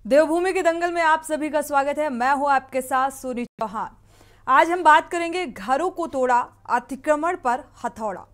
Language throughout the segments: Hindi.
देवभूमि के दंगल में आप सभी का स्वागत है। मैं हूं आपके साथ सोनी चौहान। आज हम बात करेंगे घरों को तोड़ा, अतिक्रमण पर हथौड़ा।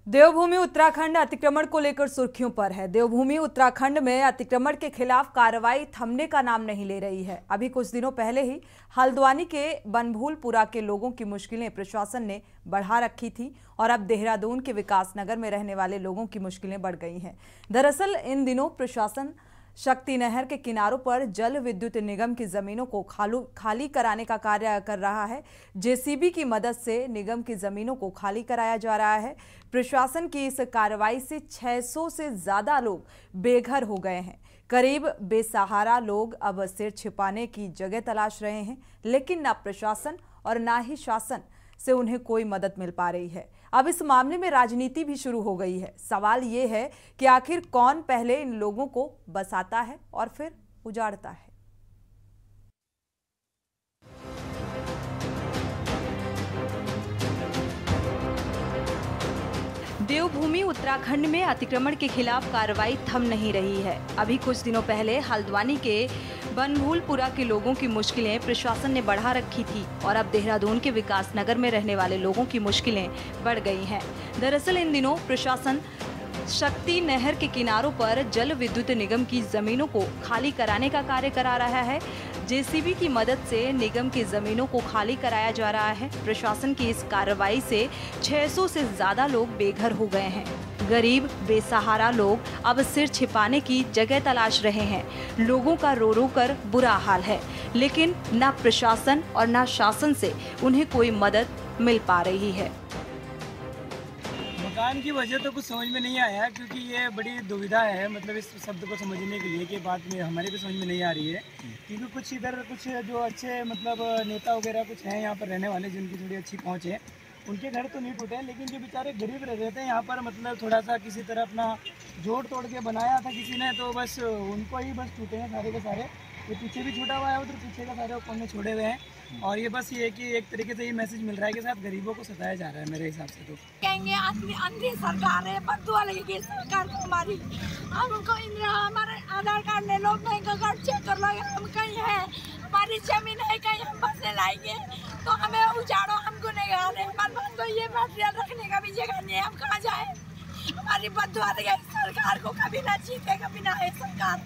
देवभूमि उत्तराखंड अतिक्रमण को लेकर सुर्खियों पर है। देवभूमि उत्तराखंड में अतिक्रमण के खिलाफ कार्रवाई थमने का नाम नहीं ले रही है। अभी कुछ दिनों पहले ही हल्द्वानी के बनभूलपुरा के लोगों की मुश्किलें प्रशासन ने बढ़ा रखी थी और अब देहरादून के विकास नगर में रहने वाले लोगों की मुश्किलें बढ़ गई हैं। दरअसल इन दिनों प्रशासन शक्ति नहर के किनारों पर जल विद्युत निगम की जमीनों को खाली कराने का कार्य कर रहा है। जेसीबी की मदद से निगम की जमीनों को खाली कराया जा रहा है। प्रशासन की इस कार्रवाई से 600 से ज्यादा लोग बेघर हो गए हैं। करीब बेसहारा लोग अब सिर छिपाने की जगह तलाश रहे हैं, लेकिन न प्रशासन और न ही शासन से उन्हें कोई मदद मिल पा रही है। अब इस मामले में राजनीति भी शुरू हो गई है। सवाल ये है कि आखिर कौन पहले इन लोगों को बसाता है और फिर उजाड़ता है। देवभूमि उत्तराखंड में अतिक्रमण के खिलाफ कार्रवाई थम नहीं रही है। अभी कुछ दिनों पहले हल्द्वानी के बनभूलपुरा के लोगों की मुश्किलें प्रशासन ने बढ़ा रखी थी और अब देहरादून के विकास नगर में रहने वाले लोगों की मुश्किलें बढ़ गई हैं। दरअसल इन दिनों प्रशासन शक्ति नहर के किनारों पर जल विद्युत निगम की जमीनों को खाली कराने का कार्य करा रहा है। जेसीबी की मदद से निगम की जमीनों को खाली कराया जा रहा है। प्रशासन की इस कार्रवाई से 600 से ज्यादा लोग बेघर हो गए हैं। गरीब बेसहारा लोग अब सिर छिपाने की जगह तलाश रहे हैं। लोगों का रो रो कर बुरा हाल है, लेकिन न प्रशासन और न शासन से उन्हें कोई मदद मिल पा रही है। मकान की वजह तो कुछ समझ में नहीं आया, क्योंकि ये बड़ी दुविधा है। मतलब इस शब्द को समझने के लिए कि बात में हमारे भी समझ में नहीं आ रही है, क्योंकि कुछ इधर कुछ जो अच्छे मतलब नेता वगैरह कुछ हैं यहाँ पर रहने वाले, जिनकी थोड़ी अच्छी पहुँच है, उनके घर तो नहीं टूटे हैं, लेकिन जो बेचारे गरीब रह रहे थे यहाँ पर, मतलब थोड़ा सा किसी तरह अपना जोड़ तोड़ के बनाया था किसी ने, तो बस उनको ही बस टूटे हैं सारे के सारे। ये पीछे भी छूटा हुआ है, उधर पीछे का सारे कोने छोड़े हुए हैं। और ये बस ये कि एक तरीके से ये मैसेज मिल रहा है कि साथ गरीबों को सताया जा रहा है। मेरे हिसाब से तो कहेंगे अंधी सरकार है, बदुआ लगेगी सरकार को हमारी। हमको हमारे आधार कार्ड ले लो, बैंक कार्ड चेक कर लो, हम कहीं है, हमारी जमीन है कहीं, हम बसने लाएंगे तो हमें उजाड़ो, हमको नहीं आ रहे। हमारे तो ये मटेरियल रखने का भी जगह नहीं है, हम कहाँ जाए। हमारी बदुआ लगेगी सरकार को, कभी ना जीते कभी ना है सरकार।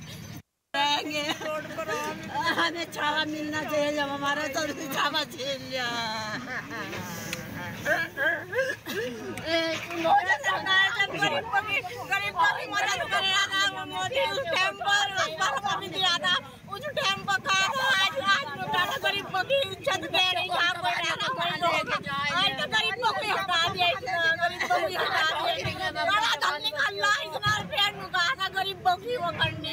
रोड पर हमें छावा मिलना चाहिए, जब हमारा तो छावा छीन लिया। गरीब की मदद करेगा मोदी, उस टाइम पर दिया था, उस टाइम पर आज गरीब की इज्जत दे रही है। आज तो गरीब को हटा दिया, गरीब को हटा दिया, बड़ा धन निकाला, इतना रुपया नुका गरीब की वो करने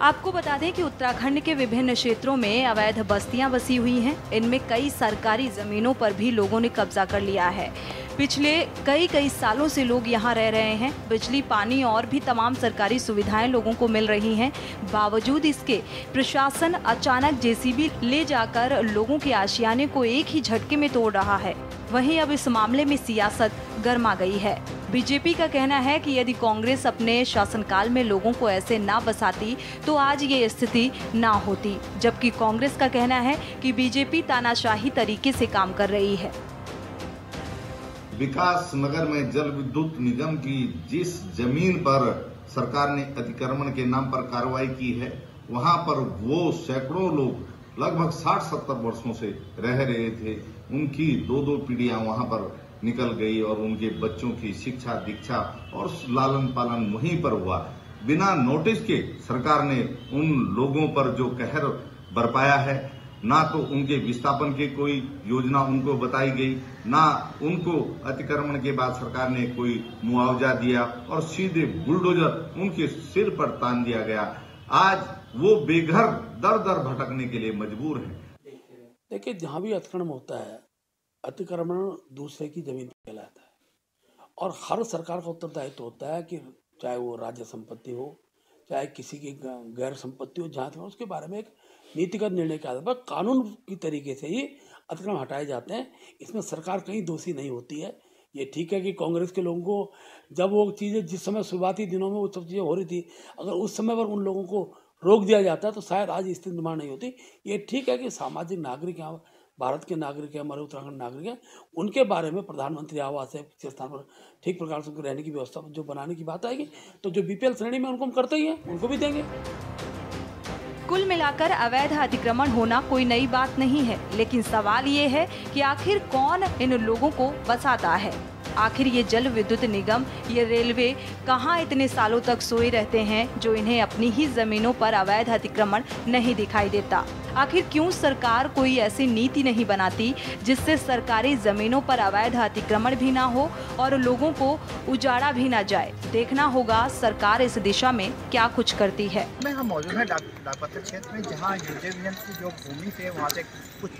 आपको बता दें कि उत्तराखंड के विभिन्न क्षेत्रों में अवैध बस्तियां बसी हुई हैं। इनमें कई सरकारी जमीनों पर भी लोगों ने कब्जा कर लिया है। पिछले कई सालों से लोग यहां रह रहे हैं। बिजली, पानी और भी तमाम सरकारी सुविधाएं लोगों को मिल रही हैं। बावजूद इसके प्रशासन अचानक जेसीबी ले जाकर लोगों के आशियाने को एक ही झटके में तोड़ रहा है। वहीं अब इस मामले में सियासत गर्मा गई है। बीजेपी का कहना है कि यदि कांग्रेस अपने शासनकाल में लोगों को ऐसे ना बसाती तो आज ये स्थिति ना होती, जबकि कांग्रेस का कहना है कि बीजेपी तानाशाही तरीके से काम कर रही है। विकास नगर में जल विद्युत निगम की जिस जमीन पर सरकार ने अतिक्रमण के नाम पर कार्रवाई की है, वहां पर वो सैकड़ों लोग लगभग 60-70 वर्षों से रह रहे थे। उनकी 2-2 पीढ़ियां वहां पर निकल गई और उनके बच्चों की शिक्षा दीक्षा और लालन पालन वहीं पर हुआ। बिना नोटिस के सरकार ने उन लोगों पर जो कहर बरपाया है, ना तो उनके विस्थापन की कोई योजना उनको बताई गई, ना उनको अतिक्रमण के बाद सरकार ने कोई मुआवजा दिया और सीधे बुलडोजर उनके सिर पर तान दिया गया। आज वो बेघर दर दर भटकने के लिए मजबूर हैं। देखिए, जहाँ भी अतिक्रमण होता है, अतिक्रमण दूसरे की जमीन पर कहलाता है और हर सरकार का उत्तरदायित्व होता है कि चाहे वो राज्य संपत्ति हो, चाहे किसी की गैर संपत्ति हो, जहाँ तक उसके बारे में एक नीतिगत निर्णय के आधार पर कानून की तरीके से ही अतिक्रमण हटाए जाते हैं। इसमें सरकार कहीं दोषी नहीं होती है। ये ठीक है कि कांग्रेस के लोगों को जब वो चीज़ें जिस समय शुरुआती दिनों में वो सब चीज़ें हो रही थी, अगर उस समय पर उन लोगों को रोक दिया जाता तो शायद आज स्थिति निर्माण नहीं होती। ये ठीक है कि सामाजिक नागरिक यहाँ भारत के नागरिक हैं, हमारे उत्तराखंड नागरिक हैं, उनके बारे में प्रधानमंत्री आवास है किसी स्थान पर ठीक प्रकार से उनके रहने की व्यवस्था जो बनाने की बात आएगी तो जो बीपीएल श्रेणी में उनको हम करते ही हैं, उनको भी देंगे। कुल मिलाकर अवैध अतिक्रमण होना कोई नई बात नहीं है, लेकिन सवाल ये है कि आखिर कौन इन लोगों को बसाता है। आखिर ये जल विद्युत निगम, ये रेलवे कहाँ इतने सालों तक सोए रहते हैं जो इन्हें अपनी ही जमीनों पर अवैध अतिक्रमण नहीं दिखाई देता। आखिर क्यों सरकार कोई ऐसी नीति नहीं बनाती जिससे सरकारी जमीनों पर अवैध अतिक्रमण भी ना हो और लोगों को उजाड़ा भी ना जाए। देखना होगा सरकार इस दिशा में क्या कुछ करती है। हम मौजूद हैं डाकपत्र क्षेत्र में, जहाँ यूजेवियन की जो भूमि थे वहाँ से कुछ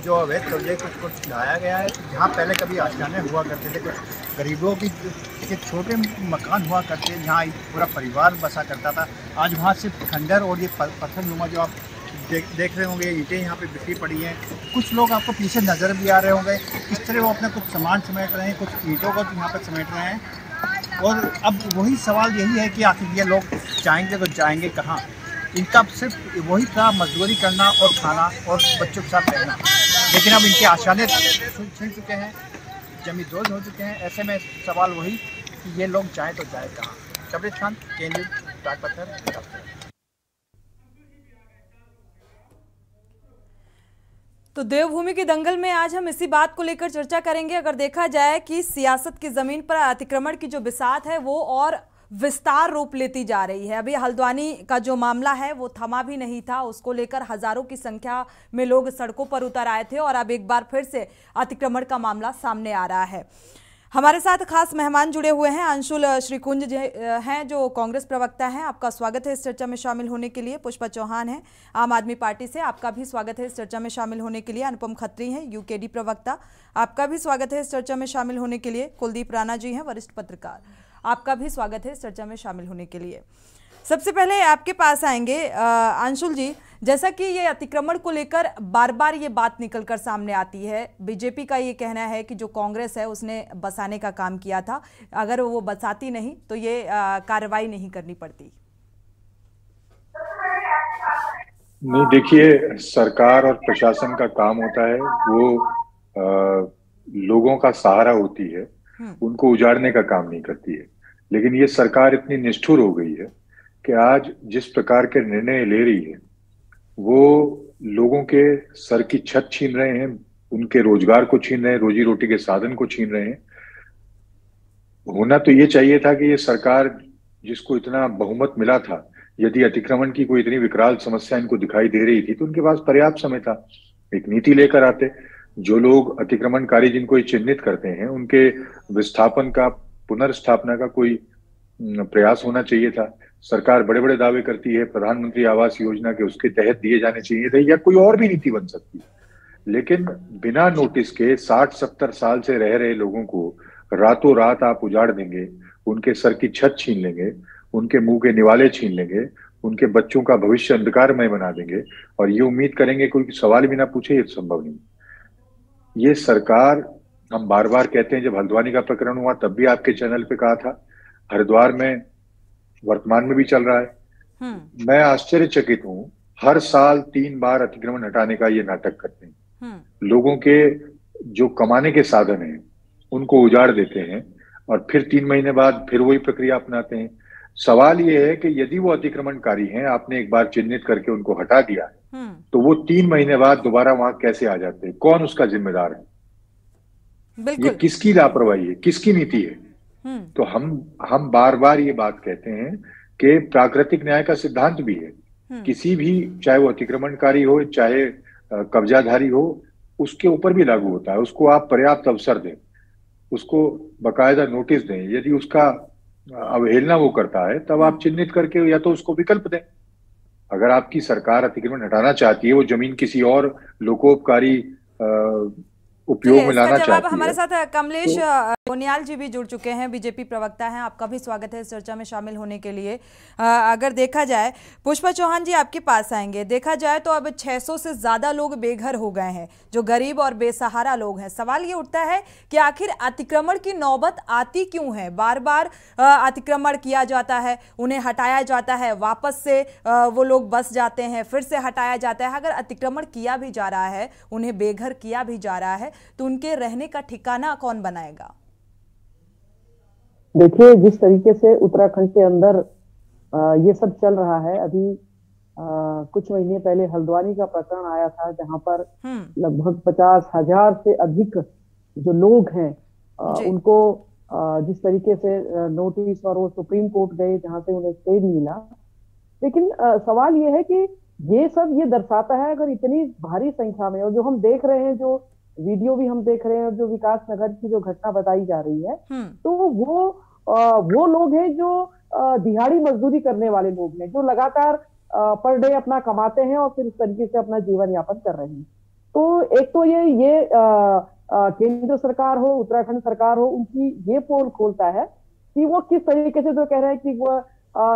जो अवैध कब्जे कुछ लाया गया है। जहाँ पहले कभी आशियाने हुआ करते थे, कुछ गरीबों की छोटे मकान हुआ करते, जहाँ पूरा परिवार बसा करता था, आज वहाँ सिर्फ खंडर और ये पत्थरनुमा जो आप देख रहे होंगे, ईंटें यहाँ पे बिखरी पड़ी हैं। कुछ लोग आपको पीछे नज़र भी आ रहे होंगे किस तरह वो अपना कुछ सामान समेट रहे हैं, कुछ ईंटों को यहाँ पर समेट रहे हैं। और अब वही सवाल यही है कि आखिर ये लोग जाएंगे तो जाएंगे कहाँ। इनका सिर्फ वही था मजदूरी करना और खाना और बच्चों के साथ रहना, लेकिन अब इनके आशाने छिन चुके हैं, जमीन दोज हो चुके हैं। ऐसे में सवाल वही कि ये लोग जाएँ तो जाए कहाँ। शबरीत खान, केंद्रीय डाकपत्र। तो देवभूमि के दंगल में आज हम इसी बात को लेकर चर्चा करेंगे। अगर देखा जाए कि सियासत की जमीन पर अतिक्रमण की जो बिसात है वो और विस्तार रूप लेती जा रही है। अभी हल्द्वानी का जो मामला है वो थमा भी नहीं था, उसको लेकर हजारों की संख्या में लोग सड़कों पर उतर आए थे और अब एक बार फिर से अतिक्रमण का मामला सामने आ रहा है। हमारे साथ खास मेहमान जुड़े हुए हैं। अंशुल श्रीकुंज हैं जो कांग्रेस प्रवक्ता हैं, आपका स्वागत है इस चर्चा में शामिल होने के लिए। पुष्पा चौहान हैं आम आदमी पार्टी से, आपका भी स्वागत है इस चर्चा में शामिल होने के लिए। अनुपम खत्री हैं यूकेडी प्रवक्ता, आपका भी स्वागत है इस चर्चा में शामिल होने के लिए। कुलदीप राणा जी हैं वरिष्ठ पत्रकार, आपका भी स्वागत है इस चर्चा में शामिल होने के लिए। सबसे पहले आपके पास आएंगे अंशुल जी, जैसा कि ये अतिक्रमण को लेकर बार बार ये बात निकलकर सामने आती है, बीजेपी का ये कहना है कि जो कांग्रेस है उसने बसाने का काम किया था, अगर वो बसाती नहीं तो ये कार्रवाई नहीं करनी पड़ती। नहीं, देखिए, सरकार और प्रशासन का काम होता है वो लोगों का सहारा होती है, उनको उजाड़ने का काम नहीं करती है। लेकिन ये सरकार इतनी निष्ठुर हो गई है कि आज जिस प्रकार के निर्णय ले रही है वो लोगों के सर की छत छीन रहे हैं, उनके रोजगार को छीन रहे हैं, रोजी रोटी के साधन को छीन रहे हैं। होना तो ये चाहिए था कि ये सरकार जिसको इतना बहुमत मिला था, यदि अतिक्रमण की कोई इतनी विकराल समस्या इनको दिखाई दे रही थी तो उनके पास पर्याप्त समय था, एक नीति लेकर आते। जो लोग अतिक्रमणकारी जिनको ये चिन्हित करते हैं उनके विस्थापन का, पुनर्स्थापना का कोई प्रयास होना चाहिए था। सरकार बड़े बड़े दावे करती है, प्रधानमंत्री आवास योजना के उसके तहत दिए जाने चाहिए थे, या कोई और भी नीति बन सकती है। लेकिन बिना नोटिस के 60-70 साल से रह रहे लोगों को रातों रात आप उजाड़ देंगे, उनके सर की छत छीन लेंगे, उनके मुंह के निवाले छीन लेंगे, उनके बच्चों का भविष्य अंधकारमय बना देंगे और ये उम्मीद करेंगे कोई सवाल भी ना पूछे, ये संभव नहीं। ये सरकार, हम बार बार कहते हैं, जब हल्द्वानी का प्रकरण हुआ तब भी आपके चैनल पे कहा था, हरिद्वार में वर्तमान में भी चल रहा है। मैं आश्चर्यचकित हूं, हर साल 3 बार अतिक्रमण हटाने का ये नाटक करते हैं। लोगों के जो कमाने के साधन हैं उनको उजाड़ देते हैं और फिर 3 महीने बाद फिर वही प्रक्रिया अपनाते हैं। सवाल ये है कि यदि वो अतिक्रमणकारी हैं, आपने एक बार चिन्हित करके उनको हटा दिया है, तो वो 3 महीने बाद दोबारा वहां कैसे आ जाते हैं? कौन उसका जिम्मेदार है? ये किसकी लापरवाही है, किसकी नीति है? तो हम बार बार ये बात कहते हैं कि प्राकृतिक न्याय का सिद्धांत भी है, किसी भी, चाहे वो अतिक्रमणकारी हो चाहे कब्जाधारी हो, उसके ऊपर भी लागू होता है। उसको आप पर्याप्त अवसर दें, उसको बकायदा नोटिस दें। यदि उसका अवहेलना वो करता है तब आप चिन्हित करके या तो उसको विकल्प दें। अगर आपकी सरकार अतिक्रमण हटाना चाहती है, वो जमीन किसी और लोकोपकारी उपयोग में इसका लाना जवाब चाहती हमारे है साथ कमलेश गोनियाल जी भी जुड़ चुके हैं, बीजेपी प्रवक्ता हैं। आपका भी स्वागत है इस चर्चा में शामिल होने के लिए। अगर देखा जाए, पुष्पा चौहान जी आपके पास आएंगे, देखा जाए तो अब 600 से ज्यादा लोग बेघर हो गए हैं, जो गरीब और बेसहारा लोग हैं। सवाल ये उठता है कि आखिर अतिक्रमण की नौबत आती क्यों है? बार बार अतिक्रमण किया जाता है, उन्हें हटाया जाता है, वापस से वो लोग बस जाते हैं, फिर से हटाया जाता है। अगर अतिक्रमण किया भी जा रहा है, उन्हें बेघर किया भी जा रहा है, तो उनके रहने का ठिकाना कौन बनाएगा? देखिए, जिस तरीके से उत्तराखंड के अंदर ये सब चल रहा है, अभी कुछ महीने पहले हल्द्वानी का प्रकरण आया था, जहां पर लगभग 50,000 से अधिक जो लोग हैं उनको जिस तरीके से नोटिस और वो सुप्रीम कोर्ट गए, जहां से उन्हें स्टे मिला। लेकिन सवाल ये है कि ये सब ये दर्शाता है, अगर इतनी भारी संख्या में, और जो हम देख रहे हैं, जो वीडियो भी हम देख रहे हैं, और जो विकास नगर की जो घटना बताई जा रही है, तो वो लोग हैं जो दिहाड़ी मजदूरी करने वाले लोग हैं, जो लगातार पर डे अपना कमाते हैं और फिर इस तरीके से अपना जीवन यापन कर रहे हैं। तो एक तो ये केंद्र सरकार हो, उत्तराखंड सरकार हो, उनकी ये पोल खोलता है कि वो किस तरीके से जो कह रहे हैं कि वो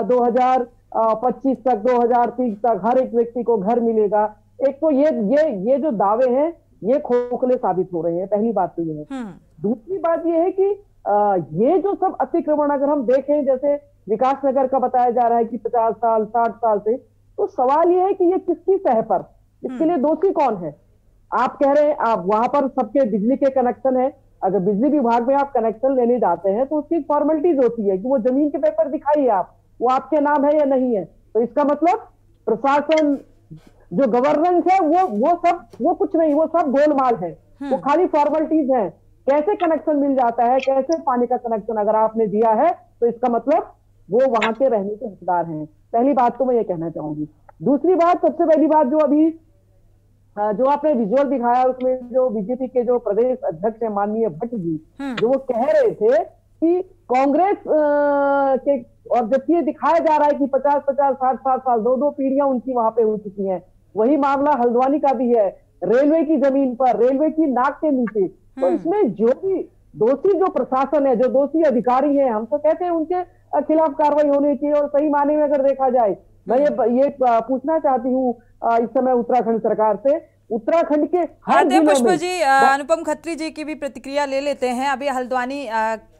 2025 तक, 2030 तक हर एक व्यक्ति को घर मिलेगा। एक तो ये जो दावे हैं ये खोखले साबित हो रहे हैं, पहली बात तो ये है। दूसरी बात ये है कि ये जो सब अतिक्रमण अगर हम देखें, जैसे विकास नगर का बताया जा रहा है कि 50 साल 60 साल से, तो सवाल ये है कि ये किसकी तह पर, इसके लिए दोषी कौन है? आप कह रहे हैं आप वहां पर सबके बिजली के कनेक्शन है, अगर बिजली विभाग में आप कनेक्शन लेने जाते हैं तो उसकी फॉर्मेलिटीज होती है कि वो जमीन के पेपर दिखाइए आप, वो आपके नाम है या नहीं है। तो इसका मतलब प्रशासन, जो गवर्नेंस है, वो कुछ नहीं, वो सब गोलमाल है, वो खाली फॉर्मेलिटीज है। कैसे कनेक्शन मिल जाता है, कैसे पानी का कनेक्शन अगर आपने दिया है, तो इसका मतलब वो वहां के रहने के हकदार हैं। पहली बात तो मैं ये कहना चाहूंगी। दूसरी बात, सबसे पहली बात, जो अभी जो आपने विजुअल दिखाया, उसमें जो बीजेपी के जो प्रदेश अध्यक्ष है माननीय भट्ट जी, जो वो कह रहे थे कि कांग्रेस के, और जबकि ये दिखाया जा रहा है कि 50-50, 60-60 साल, 2-2 पीढ़ियां उनकी वहां पे हो चुकी हैं। वही मामला हल्द्वानी का भी है, रेलवे की जमीन पर, रेलवे की नाक के नीचे। तो इसमें जो भी दोषी, जो प्रशासन है, जो दोषी अधिकारी हैं, हम तो कहते हैं उनके खिलाफ कार्रवाई होनी चाहिए। और सही माने में अगर देखा जाए, मैं ये पूछना चाहती हूँ इस समय उत्तराखंड सरकार से, उत्तराखंड के हर जिलों में। पुष्प जी, अनुपम खत्री जी की भी प्रतिक्रिया ले लेते हैं। अभी हल्द्वानी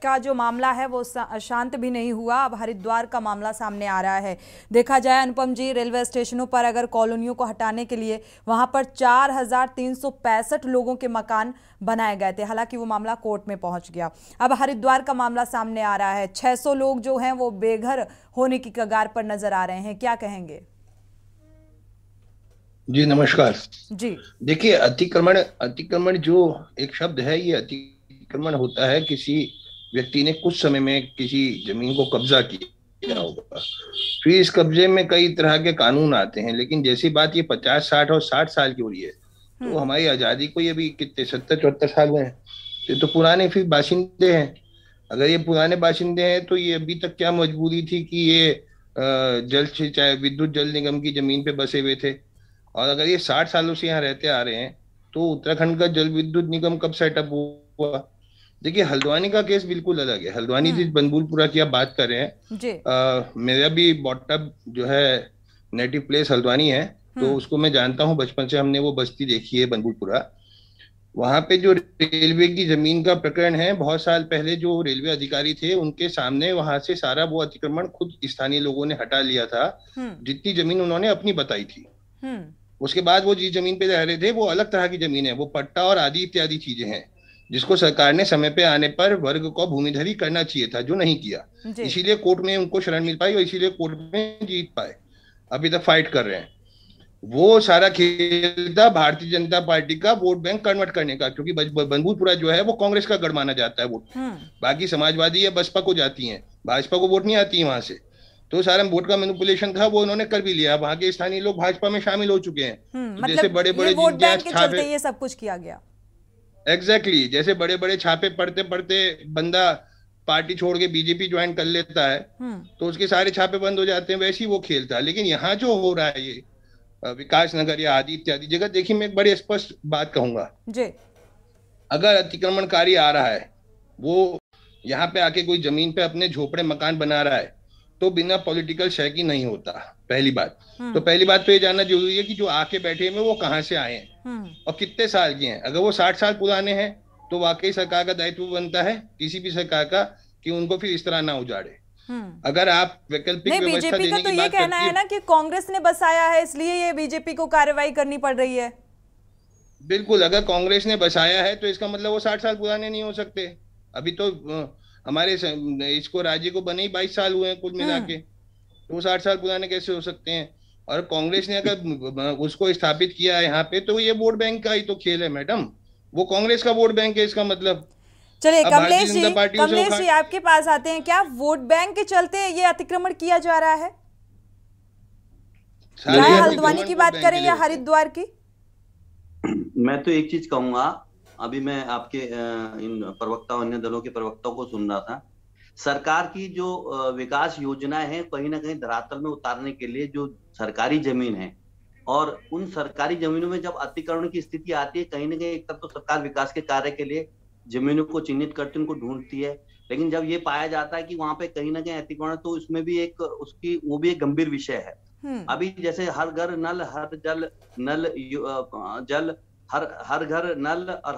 का जो मामला है वो शांत भी नहीं हुआ, अब हरिद्वार का मामला सामने आ रहा है। देखा जाए अनुपम जी, रेलवे स्टेशनों पर अगर कॉलोनियों को हटाने के लिए वहां पर 4,365 लोगों के मकान बनाए गए थे, हालांकि वो मामला कोर्ट में पहुंच गया। अब हरिद्वार का मामला सामने आ रहा है, 600 लोग जो हैं वो बेघर होने की कगार पर नजर आ रहे हैं, क्या कहेंगे? जी नमस्कार जी। देखिए, अतिक्रमण जो एक शब्द है, ये अतिक्रमण होता है किसी व्यक्ति ने कुछ समय में किसी जमीन को कब्जा किया होगा, फिर इस कब्जे में कई तरह के कानून आते हैं। लेकिन जैसी बात ये 50, 60 और 60 साल की हो रही है, तो हमारी आजादी को ये भी कितने 70-74 साल हुए हैं, ये तो पुराने फिर बाशिंदे हैं। अगर ये पुराने बाशिंदे हैं तो ये अभी तक क्या मजबूरी थी कि ये जल सिंचाई विद्युत जल निगम की जमीन पे बसे हुए थे? और अगर ये 60 सालों से यहाँ रहते आ रहे हैं, तो उत्तराखंड का जल विद्युत निगम कब सेटअप हुआ? देखिए, हल्द्वानी का केस बिल्कुल अलग है। हल्द्वानी जिस बनबुलपुरा की आप बात कर रहे हैं, मेरा भी बॉटअप जो है नेटिव प्लेस हल्द्वानी है, तो उसको मैं जानता हूँ, बचपन से हमने वो बस्ती देखी है बनबुलपुरा। वहां पे जो रेलवे की जमीन का प्रकरण है, बहुत साल पहले जो रेलवे अधिकारी थे उनके सामने वहां से सारा वो अतिक्रमण खुद स्थानीय लोगों ने हटा लिया था, जितनी जमीन उन्होंने अपनी बताई थी। उसके बाद वो जिस जमीन पे रह रहे थे वो अलग तरह की जमीन है, वो पट्टा और आदि इत्यादि चीजें हैं, जिसको सरकार ने समय पे आने पर वर्ग को भूमिधरी करना चाहिए था, जो नहीं किया। इसीलिए कोर्ट में उनको शरण मिल पाई और इसीलिए कोर्ट में जीत पाए, अभी तक फाइट कर रहे हैं। वो सारा खेल था भारतीय जनता पार्टी का वोट बैंक कन्वर्ट करने का, क्योंकि बनबुलपुरा जो है वो कांग्रेस का गढ़ माना जाता है वोट। बाकी समाजवादी या बसपा को जाती है, भाजपा को वोट नहीं आती है वहां से। तो सारा वोट का मैनिपुलेशन था, वो उन्होंने कर भी लिया। वहां के स्थानीय लोग भाजपा में शामिल हो चुके हैं। मतलब जैसे बड़े-बड़े वोट बैंक के चलते ये सब कुछ किया गया। एग्जैक्टली, जैसे बड़े-बड़े छापे पढ़ते पढ़ते बंदा पार्टी छोड़ के बीजेपी ज्वाइन कर लेता है तो उसके सारे छापे बंद हो जाते हैं, वैसे ही वो खेलता है। लेकिन यहाँ जो हो रहा है ये विकास नगर या आदि इत्यादि जगह, देखिए मैं एक बड़ी स्पष्ट बात कहूंगा जी, अगर अतिक्रमणकारी आ रहा है, वो यहाँ पे आके कोई जमीन पे अपने झोपड़े मकान बना रहा है, तो बिना पॉलिटिकल शय की नहीं होता। पहली बात तो ये जानना जरूरी है कि जो आके बैठे हैं वो कहाँ से आए हैं और कितने साल के हैं। अगर वो 60 साल पुराने हैं तो वाकई सरकार का दायित्व बनता है, किसी भी सरकार का, कि उनको फिर इस तरह ना उजाड़े। अगर आप वैकल्पिक व्यवस्था देने की बात करती है, ये कहना है ना कि कांग्रेस ने बसाया है इसलिए ये बीजेपी को कार्रवाई करनी पड़ रही है। बिल्कुल, अगर कांग्रेस ने बसाया है तो इसका मतलब वो 60 साल पुराने नहीं हो सकते। अभी तो हमारे इसको राज्य को बने ही 22 साल हुए हैं कुल मिला के, तो वो 60 साल पुराने कैसे हो सकते हैं। और कांग्रेस ने अगर उसको स्थापित किया है यहाँ पे, तो ये वोट बैंक का ही तो खेल है मैडम, वो कांग्रेस का वोट बैंक है इसका मतलब। चलिए कमलेश जी आपके पास आते हैं, क्या वोट बैंक के चलते ये अतिक्रमण किया जा रहा है, चाहे हल्द्वानी की बात करें या हरिद्वार की? मैं तो एक चीज कहूंगा, अभी मैं आपके इन प्रवक्ताओं, अन्य दलों के प्रवक्ताओं को सुन रहा था, सरकार की जो विकास योजना है कहीं ना कहीं धरातल में उतारने के लिए जो सरकारी जमीन है, और उन सरकारी जमीनों में जब अतिक्रमण की स्थिति आती है, कहीं ना कहीं एक तरफ तो सरकार विकास के कार्य के लिए जमीनों को चिन्हित करती है, उनको ढूंढती है, लेकिन जब ये पाया जाता है कि वहां पे कहीं ना कहीं अतिक्रमण, तो उसमें भी एक उसकी वो भी एक गंभीर विषय है। अभी जैसे हर घर नल, हर जल नल जल, हर घर नल और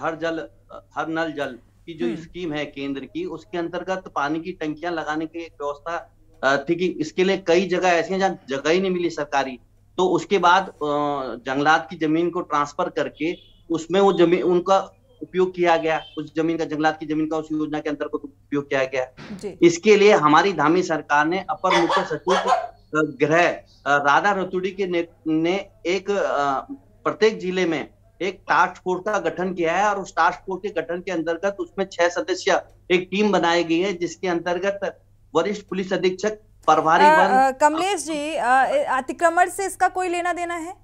हर नल जल की जो स्कीम है केंद्र की, उसके अंतर्गत पानी की टंकियां लगाने की एक व्यवस्था थी कि इसके लिए कई जगह ऐसी हैं जहाँ जगह ही नहीं मिली सरकारी, तो उसके बाद जंगलात की जमीन को ट्रांसफर करके उसमें वो जमीन उनका उपयोग किया गया, उस जमीन का, जंगलात की जमीन का उस योजना के अंतर्गत उपयोग किया गया। इसके लिए हमारी धामी सरकार ने अपर मुख्य सचिव गृह राधा रतूड़ी के ने एक प्रत्येक जिले में एक टास्क फोर्स का गठन किया है, और उस टास्क फोर्स के गठन के अंतर्गत उसमें 6 सदस्य एक टीम बनाई गई है, जिसके अंतर्गत वरिष्ठ पुलिस अधीक्षक प्रभारी वन। कमलेश जी, अतिक्रमण से इसका कोई लेना देना है?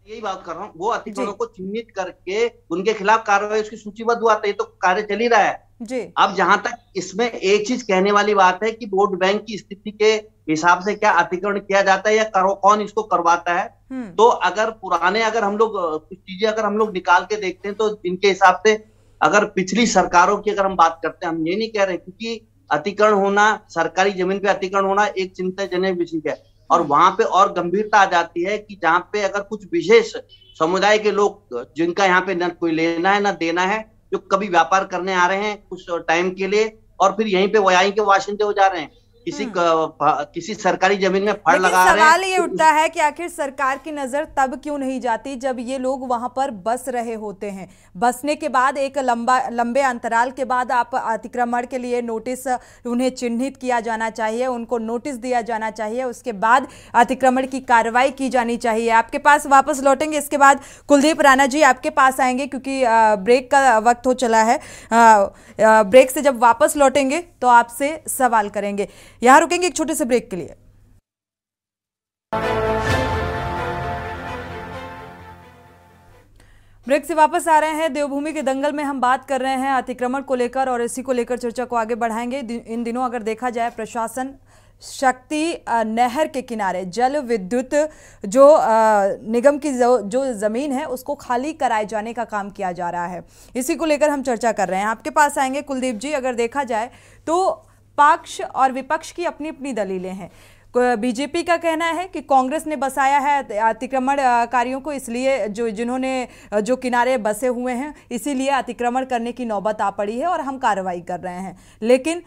यही बात कर रहा हूँ, वो अतिक्रमणों को चिन्हित करके उनके खिलाफ कार्रवाई, उसकी सूचीबद्ध हुआ था, ये तो कार्य चल ही रहा है जी। अब जहां तक इसमें एक चीज कहने वाली बात है कि वोट बैंक की स्थिति के हिसाब से क्या अतिक्रमण किया जाता है या कौन इसको करवाता है, तो अगर पुराने, अगर हम लोग कुछ चीजें अगर हम लोग निकाल के देखते हैं, तो इनके हिसाब से अगर पिछली सरकारों की अगर हम बात करते हैं, हम ये नहीं कह रहे, क्योंकि अतिक्रमण होना, सरकारी जमीन पे अतिक्रमण होना एक चिंताजनक विषय है, और वहां पे और गंभीरता आ जाती है कि जहां पे अगर कुछ विशेष समुदाय के लोग, जिनका यहाँ पे न कोई लेना है न देना है, जो कभी व्यापार करने आ रहे हैं कुछ टाइम के लिए, और फिर यहीं पे वहीं के वाशिंदे हो जा रहे हैं, किसी सरकारी जमीन में फड़ लगा रहे हैं। सवाल ये उठता है कि आखिर सरकार की नजर तब क्यों नहीं जाती जब ये लोग वहां पर बस रहे होते हैं। बसने के बाद एक लंबे अंतराल के बाद आप अतिक्रमण के लिए नोटिस, उन्हें चिन्हित किया जाना चाहिए, उनको नोटिस दिया जाना चाहिए, उसके बाद अतिक्रमण की कार्रवाई की जानी चाहिए। आपके पास वापस लौटेंगे, इसके बाद कुलदीप राणा जी आपके पास आएंगे, क्योंकि ब्रेक का वक्त हो चला है। ब्रेक से जब वापस लौटेंगे तो आपसे सवाल करेंगे। यहां रुकेंगे एक छोटे से ब्रेक के लिए। ब्रेक से वापस आ रहे हैं। देवभूमि के दंगल में हम बात कर रहे हैं अतिक्रमण को लेकर, और इसी को लेकर चर्चा को आगे बढ़ाएंगे। इन दिनों अगर देखा जाए, प्रशासन शक्ति नहर के किनारे जल विद्युत जो निगम की जो ज़मीन है उसको खाली कराए जाने का काम किया जा रहा है। इसी को लेकर हम चर्चा कर रहे हैं। आपके पास आएंगे कुलदीप जी। अगर देखा जाए तो पक्ष और विपक्ष की अपनी अपनी दलीलें हैं। बीजेपी का कहना है कि कांग्रेस ने बसाया है अतिक्रमणकारियों को, इसलिए जिन्होंने जो किनारे बसे हुए हैं इसीलिए अतिक्रमण करने की नौबत आ पड़ी है और हम कार्रवाई कर रहे हैं। लेकिन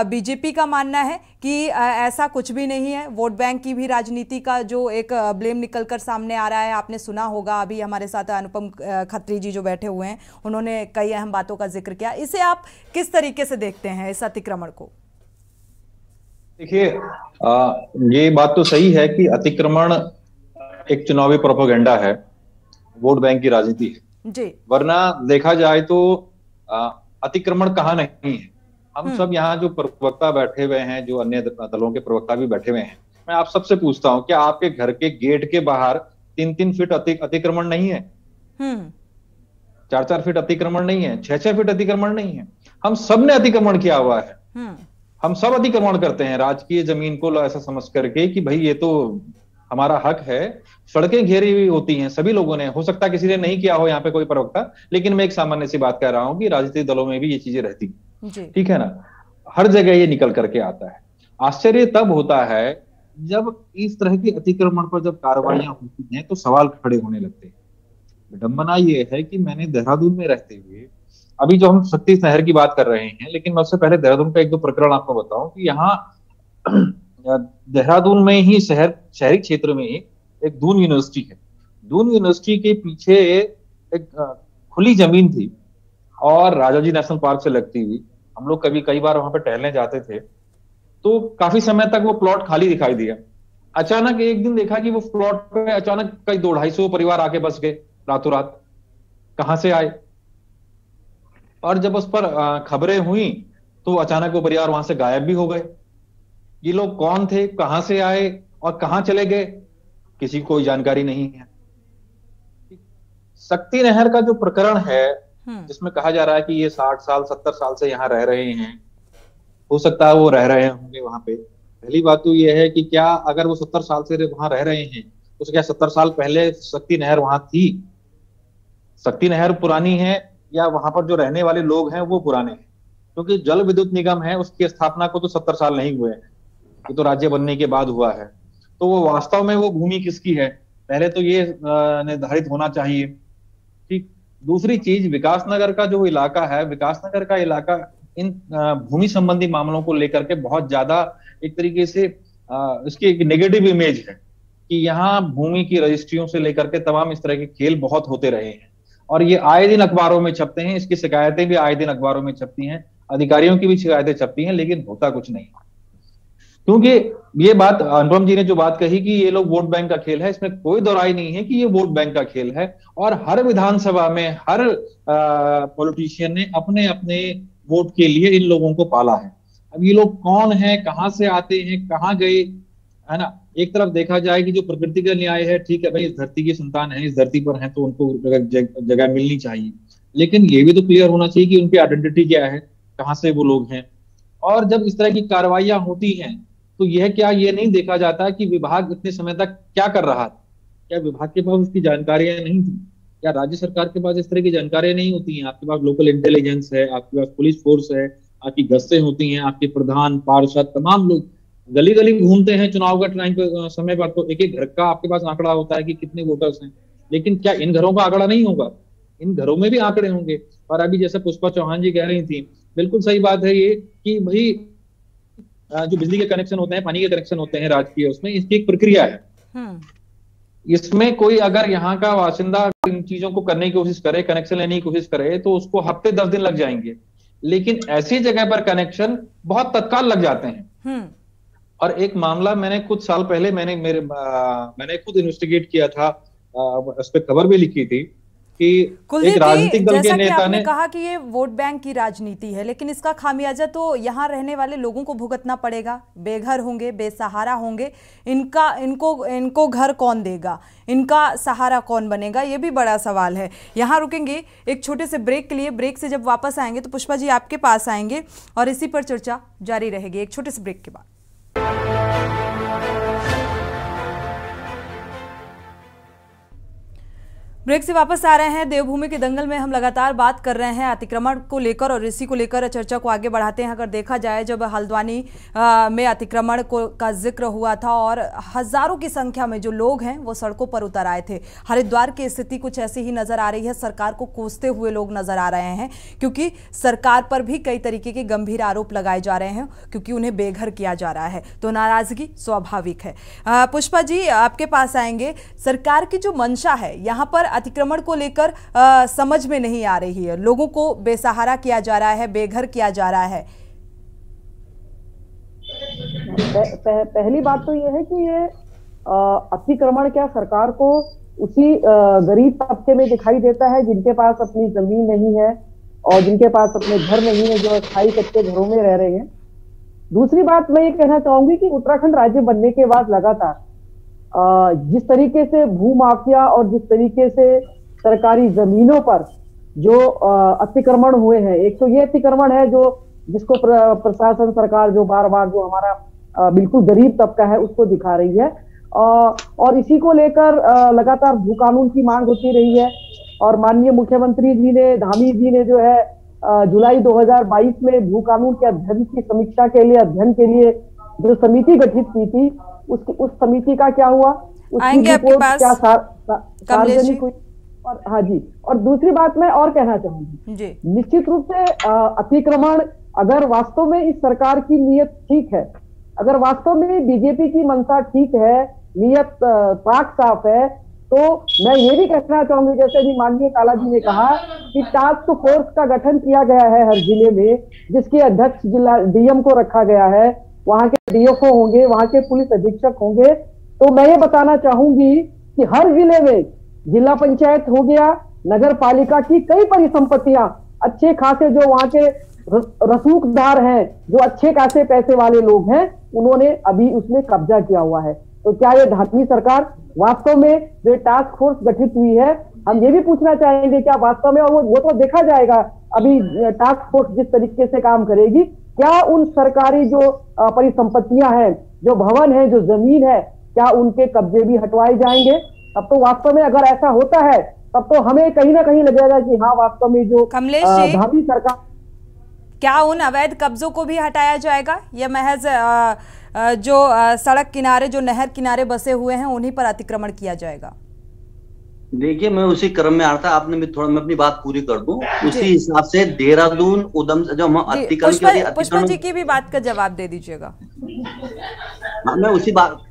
बीजेपी का मानना है कि ऐसा कुछ भी नहीं है। वोट बैंक की भी राजनीति का जो एक ब्लेम निकलकर सामने आ रहा है। आपने सुना होगा, अभी हमारे साथ अनुपम खत्री जी जो बैठे हुए हैं, उन्होंने कई अहम बातों का जिक्र किया। इसे आप किस तरीके से देखते हैं, इस अतिक्रमण को? देखिए, ये बात तो सही है कि अतिक्रमण एक चुनावी प्रोपेगेंडा है, वोट बैंक की राजनीति है जी। वरना देखा जाए तो अतिक्रमण कहाँ नहीं है। हम सब यहाँ जो प्रवक्ता बैठे हुए हैं, जो अन्य दलों के प्रवक्ता भी बैठे हुए हैं, मैं आप सबसे पूछता हूँ, क्या आपके घर के गेट के बाहर 3-3 फीट अतिक्रमण नहीं है? 4-4 फीट अतिक्रमण नहीं है, 6-6 फीट अतिक्रमण नहीं है, हम सब ने अतिक्रमण किया हुआ है। हम सब अतिक्रमण करते हैं राजकीय जमीन को ऐसा समझ करके कि भाई ये तो हमारा हक है। सड़कें घेरी हुई होती हैं सभी लोगों ने, हो सकता है किसी ने नहीं किया हो यहाँ पे कोई प्रवक्ता, लेकिन मैं एक सामान्य सी बात कह रहा हूं कि राजनीतिक दलों में भी ये चीजें रहती हैं, ठीक है ना, हर जगह ये निकल करके आता है। आश्चर्य तब होता है जब इस तरह के अतिक्रमण पर जब कार्रवाइयां होती हैं तो सवाल खड़े होने लगते हैं। विडंबना ये है कि मैंने देहरादून में रहते हुए, अभी जो हम शक्ति नहर की बात कर रहे हैं, लेकिन मैं उससे पहले देहरादून का एक दो प्रकरण आपको बताऊं कि यहाँ देहरादून में ही शहरी क्षेत्र में एक दून यूनिवर्सिटी है। दून यूनिवर्सिटी के पीछे एक खुली जमीन थी और राजाजी नेशनल पार्क से लगती हुई, हम लोग कई बार वहां पे टहलने जाते थे तो काफी समय तक वो प्लॉट खाली दिखाई दिया। अचानक एक दिन देखा कि वो प्लॉट पे अचानक कई 200-250 परिवार आके बस गए रातों रात। कहां से आए? और जब उस पर खबरें हुई तो अचानक वो परिवार वहां से गायब भी हो गए। ये लोग कौन थे, कहां से आए और कहां चले गए, किसी को कोई जानकारी नहीं है। शक्ति नहर का जो प्रकरण है जिसमें कहा जा रहा है कि ये 60 साल 70 साल से यहाँ रह रहे हैं, हो सकता है वो रह रहे होंगे वहां पे। पहली बात तो ये है कि क्या अगर वो 70 साल से वहां रह रहे हैं तो क्या 70 साल पहले शक्ति नहर वहां थी? शक्ति नहर पुरानी है या वहां पर जो रहने वाले लोग हैं वो पुराने हैं? क्योंकि जल विद्युत निगम है, उसकी स्थापना को तो 70 साल नहीं हुए हैं, ये तो राज्य बनने के बाद हुआ है। तो वो वास्तव में वो भूमि किसकी है, पहले तो ये निर्धारित होना चाहिए। ठीक। दूसरी चीज, विकासनगर का जो इलाका है, विकासनगर का इलाका इन भूमि संबंधी मामलों को लेकर के बहुत ज्यादा एक तरीके से इसकी एक नेगेटिव इमेज है कि यहाँ भूमि की रजिस्ट्रियों से लेकर के तमाम इस तरह के खेल बहुत होते रहे हैं और ये आए दिन अखबारों में छपते हैं। इसकी शिकायतें भी आए दिन अखबारों में छपती हैं, अधिकारियों की भी शिकायतें छपती हैं, लेकिन होता कुछ नहीं। क्योंकि ये बात अनुपम जी ने जो बात कही कि ये लोग वोट बैंक का खेल है, इसमें कोई दोहराई नहीं है कि ये वोट बैंक का खेल है। और हर विधानसभा में हर पॉलिटिशियन ने अपने अपने वोट के लिए इन लोगों को पाला है। अब ये लोग कौन है, कहां से आते हैं, कहां गए, है ना। एक तरफ देखा जाए कि जो प्रकृति का न्याय है, ठीक है भाई, इस धरती की संतान है, इस धरती पर है तो उनको जगह मिलनी चाहिए, लेकिन ये भी तो क्लियर होना चाहिए कि उनकी आइडेंटिटी क्या है, कहां से वो लोग हैं। और जब इस तरह की कार्रवाइयां होती हैं तो यह क्या ये नहीं देखा जाता कि विभाग इतने समय तक क्या कर रहा था? क्या विभाग के पास उसकी जानकारियां नहीं थी? क्या राज्य सरकार के पास इस तरह की जानकारियां नहीं होती हैं? आपके पास लोकल इंटेलिजेंस है, आपके पास पुलिस फोर्स है, आपकी गश्तें होती हैं, आपके प्रधान पार्षद तमाम लोग गली गली घूमते हैं चुनाव का टाइम पे समय पर, तो एक एक घर का आपके पास आंकड़ा होता है कि कितने वोटर्स हैं। लेकिन क्या इन घरों का आंकड़ा नहीं होगा? इन घरों में भी आंकड़े होंगे। और अभी जैसे पुष्पा चौहान जी कह रही थी, बिल्कुल सही बात है ये कि भाई जो बिजली के कनेक्शन होते हैं, पानी के कनेक्शन होते हैं राजकीय, उसमें इसकी एक प्रक्रिया है। इसमें कोई अगर यहाँ का वासिंदा इन चीजों को करने की कोशिश करे, कनेक्शन लेने की कोशिश करे, तो उसको हफ्ते 10 दिन लग जाएंगे। लेकिन ऐसी जगह पर कनेक्शन बहुत तत्काल लग जाते हैं। और एक मामला मैंने कुछ साल पहले मैंने खुद इन्वेस्टिगेट किया था, उस पर खबर भी लिखी थी कि एक राजनीतिक दल के नेता ने कहा कि ये वोट बैंक की राजनीति है, लेकिन इसका खामियाजा तो यहाँ रहने वाले लोगों को भुगतना पड़ेगा। बेघर होंगे, बेसहारा होंगे, इनको घर कौन देगा, इनका सहारा कौन बनेगा, ये भी बड़ा सवाल है। यहाँ रुकेंगे एक छोटे से ब्रेक के लिए। ब्रेक से जब वापस आएंगे तो पुष्पा जी आपके पास आएंगे और इसी पर चर्चा जारी रहेगी एक छोटे से ब्रेक के बाद। ब्रेक से वापस आ रहे हैं। देवभूमि के दंगल में हम लगातार बात कर रहे हैं अतिक्रमण को लेकर और इसी को लेकर चर्चा को आगे बढ़ाते हैं। अगर देखा जाए, जब हल्द्वानी में अतिक्रमण का जिक्र हुआ था और हजारों की संख्या में जो लोग हैं वो सड़कों पर उतर आए थे, हरिद्वार की स्थिति कुछ ऐसी ही नजर आ रही है। सरकार को कोसते हुए लोग नजर आ रहे हैं क्योंकि सरकार पर भी कई तरीके के गंभीर आरोप लगाए जा रहे हैं क्योंकि उन्हें बेघर किया जा रहा है, तो नाराजगी स्वाभाविक है। पुष्पा जी आपके पास आएंगे। सरकार की जो मंशा है यहाँ पर अतिक्रमण को लेकर समझ में नहीं आ रही है, लोगों को बेसहारा किया जा रहा है, बेघर किया जा रहा है। पहली बात तो ये है कि ये अतिक्रमण क्या सरकार को उसी गरीब तबके में दिखाई देता है जिनके पास अपनी जमीन नहीं है और जिनके पास अपने घर नहीं है, जो स्थायी कच्चे घरों में रह रहे हैं। दूसरी बात मैं ये कहना चाहूंगी कि उत्तराखंड राज्य बनने के बाद लगातार जिस तरीके से भूमाफिया और जिस तरीके से सरकारी जमीनों पर जो अतिक्रमण हुए हैं। एक तो ये अतिक्रमण है जो जिसको प्रशासन सरकार जो बार बार जो हमारा बिल्कुल गरीब तबका है उसको दिखा रही है, और इसी को लेकर लगातार भू कानून की मांग होती रही है। और माननीय मुख्यमंत्री जी ने, धामी जी ने जो है जुलाई 2022 में भू कानून के अध्ययन की समीक्षा के लिए, अध्ययन के लिए जो समिति गठित की थी, उस समिति का क्या हुआ, उसकी रिपोर्ट क्या सार्वजनिक हुई। और हाँ जी, और दूसरी बात मैं और कहना चाहूंगी, निश्चित रूप से अतिक्रमण, अगर वास्तव में इस सरकार की नीयत ठीक है, अगर वास्तव में बीजेपी की मंशा ठीक है, नीयत पाक साफ है, तो मैं ये भी कहना चाहूंगी, जैसे भी माननीय काला जी ने कहा कि टास्क फोर्स का गठन किया गया है हर जिले में, जिसके अध्यक्ष जिला डीएम को रखा गया है, वहां के डीएफओ होंगे, वहां के पुलिस अधीक्षक होंगे। तो मैं ये बताना चाहूंगी कि हर जिले में जिला पंचायत हो गया, नगर पालिका की कई परिसंपत्तियां, अच्छे खासे जो वहां के रसूखदार हैं, जो अच्छे खासे पैसे वाले लोग हैं, उन्होंने अभी उसमें कब्जा किया हुआ है। तो क्या ये धामी सरकार वास्तव में जो टास्क फोर्स गठित हुई है, हम ये भी पूछना चाहेंगे क्या वास्तव में, और वो तो देखा जाएगा अभी टास्क फोर्स जिस तरीके से काम करेगी, क्या उन सरकारी जो परिसंपत्तियां हैं, जो भवन है, जो जमीन है, क्या उनके कब्जे भी हटवाए जाएंगे? तब तो वास्तव में अगर ऐसा होता है, तब तो हमें कहीं ना कहीं लगेगा कि हाँ वास्तव में जो धामी सरकार, क्या उन अवैध कब्जों को भी हटाया जाएगा या महज जो सड़क किनारे, जो नहर किनारे बसे हुए हैं, उन्हीं पर अतिक्रमण किया जाएगा? देखिए, मैं उसी क्रम में आ रहा था, आपने मैं अपनी बात पूरी कर दूं। उसी हिसाब से देहरादून, उधम जो हम अतिक्रमण, पुष्पा जी की भी बात का जवाब दे दीजिएगा। मैं उसी बात,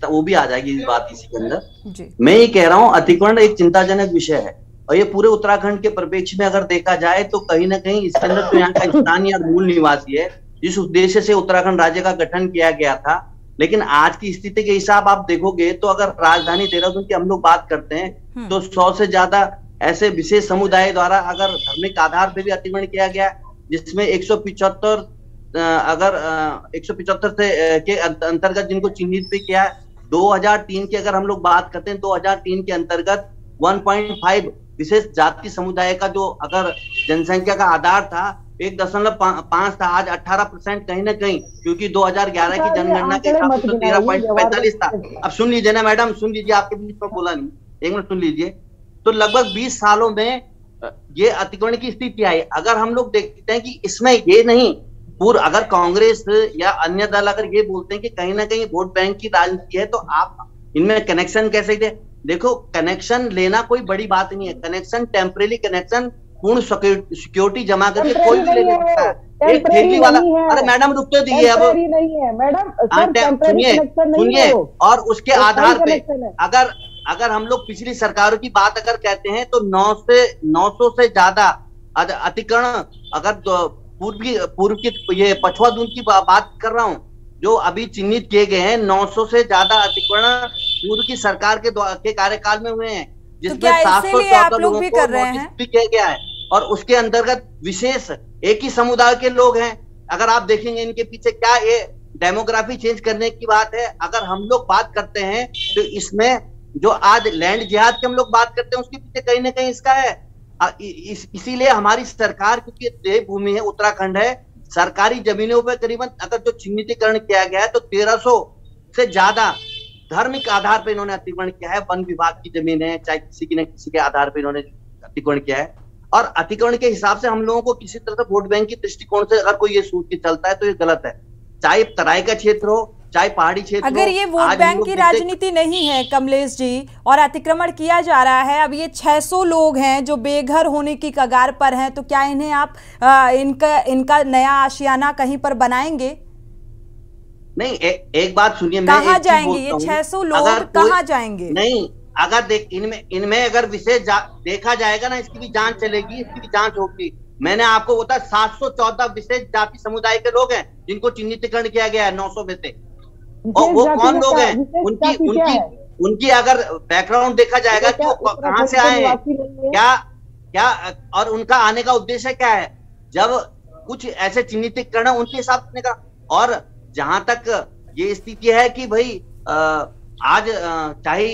वो भी आ जाएगी इस बात इसी के अंदर। मैं ये कह रहा हूँ, अतिक्रमण एक चिंताजनक विषय है, और ये पूरे उत्तराखंड के परिप्रेक्ष्य में अगर देखा जाए तो कहीं ना कहीं इसके अंदर तो यहाँ का स्थानीय मूल निवासी है, जिस उद्देश्य से उत्तराखंड राज्य का गठन किया गया था। लेकिन आज की स्थिति के हिसाब आप देखोगे तो अगर राजधानी देहरादून की हम लोग बात करते हैं तो 100 से ज्यादा ऐसे विशेष समुदाय द्वारा अगर धार्मिक आधार पर भी अतिक्रमण किया गया, जिसमें 175 अगर 175 से के अंतर्गत जिनको चिन्हित भी किया है। 2003 की अगर हम लोग बात करते हैं, 2003 के अंतर्गत 1.5 विशेष जाति समुदाय का जो अगर जनसंख्या का आधार था 1.5 था, आज 18% कहीं ना कहीं, क्योंकि 2011 की जनगणना के हिसाब से 13.45 था। अब सुन लीजिए ना मैडम, सुन लीजिए, आपके बीच में बोला नहीं, एक मिनट सुन लीजिए। तो लगभग 20 सालों में ये अतिक्रमण की स्थिति आई। अगर हम लोग देखते हैं कि इसमें ये नहीं, पूर्व अगर कांग्रेस या अन्य दल अगर ये बोलते हैं कि कहीं ना कहीं वोट बैंक की राजनीति है, तो आप इनमें कनेक्शन कैसे दे? देखो, कनेक्शन लेना कोई बड़ी बात नहीं है। कनेक्शन टेम्परेरी कनेक्शन, पूर्ण सिक्योरिटी जमा करके कोई भी ले सकता है। एक ठेली वाला, अरे मैडम रुक तो दीजिए, अब सुनिए। और उसके आधार पे अगर हम लोग पिछली सरकारों की बात अगर कहते हैं तो 900 से ज्यादा अतिक्रमण, अगर पूर्व की ये पछुआ दून की बात कर रहा हूँ, जो अभी चिन्हित किए गए हैं, 900 से ज्यादा अतिक्रमण पूर्व की सरकार के कार्यकाल में हुए हैं, जिसमें 714 लोगों को नोटिस भी किया गया है। और उसके अंतर्गत विशेष एक ही समुदाय के लोग हैं। अगर आप देखेंगे इनके पीछे क्या ये डेमोग्राफी चेंज करने की बात है। अगर हम लोग बात करते हैं तो इसमें जो आज लैंड जिहाद की हम लोग बात करते हैं, उसके पीछे कहीं ना कहीं इसका है। इसीलिए हमारी सरकार, क्योंकि देवभूमि है, उत्तराखंड है, सरकारी जमीनों पर करीबन अगर जो चिन्हितीकरण किया गया है तो 1300 से ज्यादा धार्मिक आधार पर इन्होंने अतिक्रमण किया है। वन विभाग की जमीन है, चाहे किसी न किसी के आधार पर इन्होंने अतिक्रमण किया है। और अतिक्रमण के हिसाब से हम लोगों को किसी तरह से वोट बैंक की दृष्टिकोण से अगर कोई ये सोच के चलता है तो ये गलत है। चाहे तराई का क्षेत्र हो, चाहे पहाड़ी क्षेत्र, अगर ये वोट बैंक की राजनीति नहीं है कमलेश जी, और अतिक्रमण किया जा रहा है, अब ये 600 लोग हैं जो बेघर होने की कगार पर हैं, तो क्या इन्हें आप इनका नया आशियाना कहीं पर बनाएंगे? नहीं, एक बात सुनिए, कहाँ जाएंगे ये 600 लोग, कहाँ जाएंगे? नहीं, अगर इनमें अगर विशेष देखा जाएगा ना, इसकी भी जांच चलेगी, इसकी भी जांच होगी। मैंने आपको बताया 714 विशेष जाति समुदाय के लोग हैं जिनको चिन्हितीकरण किया गया है 900 में से। और वो कौन लोग हैं? उनकी अगर बैकग्राउंड देखा जाएगा कि वो कहाँ से आए हैं, क्या और उनका आने का उद्देश्य क्या है। जब कुछ ऐसे चिन्हितीकरण उनके हिसाब से का। और जहां तक ये स्थिति है कि भाई आज चाहे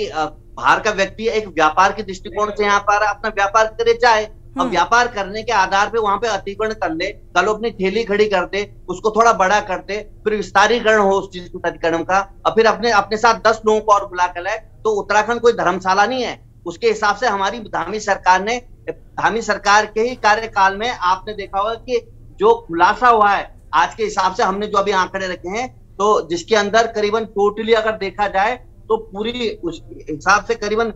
बाहर का व्यक्ति एक व्यापार के दृष्टिकोण से यहाँ पर अपना व्यापार करे, चाहे अब व्यापार करने के आधार पे वहां पे अतिक्रमण कर ले, कल अपनी ठेली खड़ी करते, उसको थोड़ा बड़ा करते, फिर विस्तारीकरण हो उस चीज के अतिक्रमण का, और फिर अपने साथ 10 लोगों को और बुला कर लाए। तो उत्तराखंड कोई धर्मशाला नहीं है। उसके हिसाब से हमारी धामी सरकार के ही कार्यकाल में आपने देखा होगा कि जो खुलासा हुआ है आज के हिसाब से, हमने जो अभी आंकड़े रखे हैं, तो जिसके अंदर करीबन टोटली अगर देखा जाए तो पूरी उस हिसाब से करीबन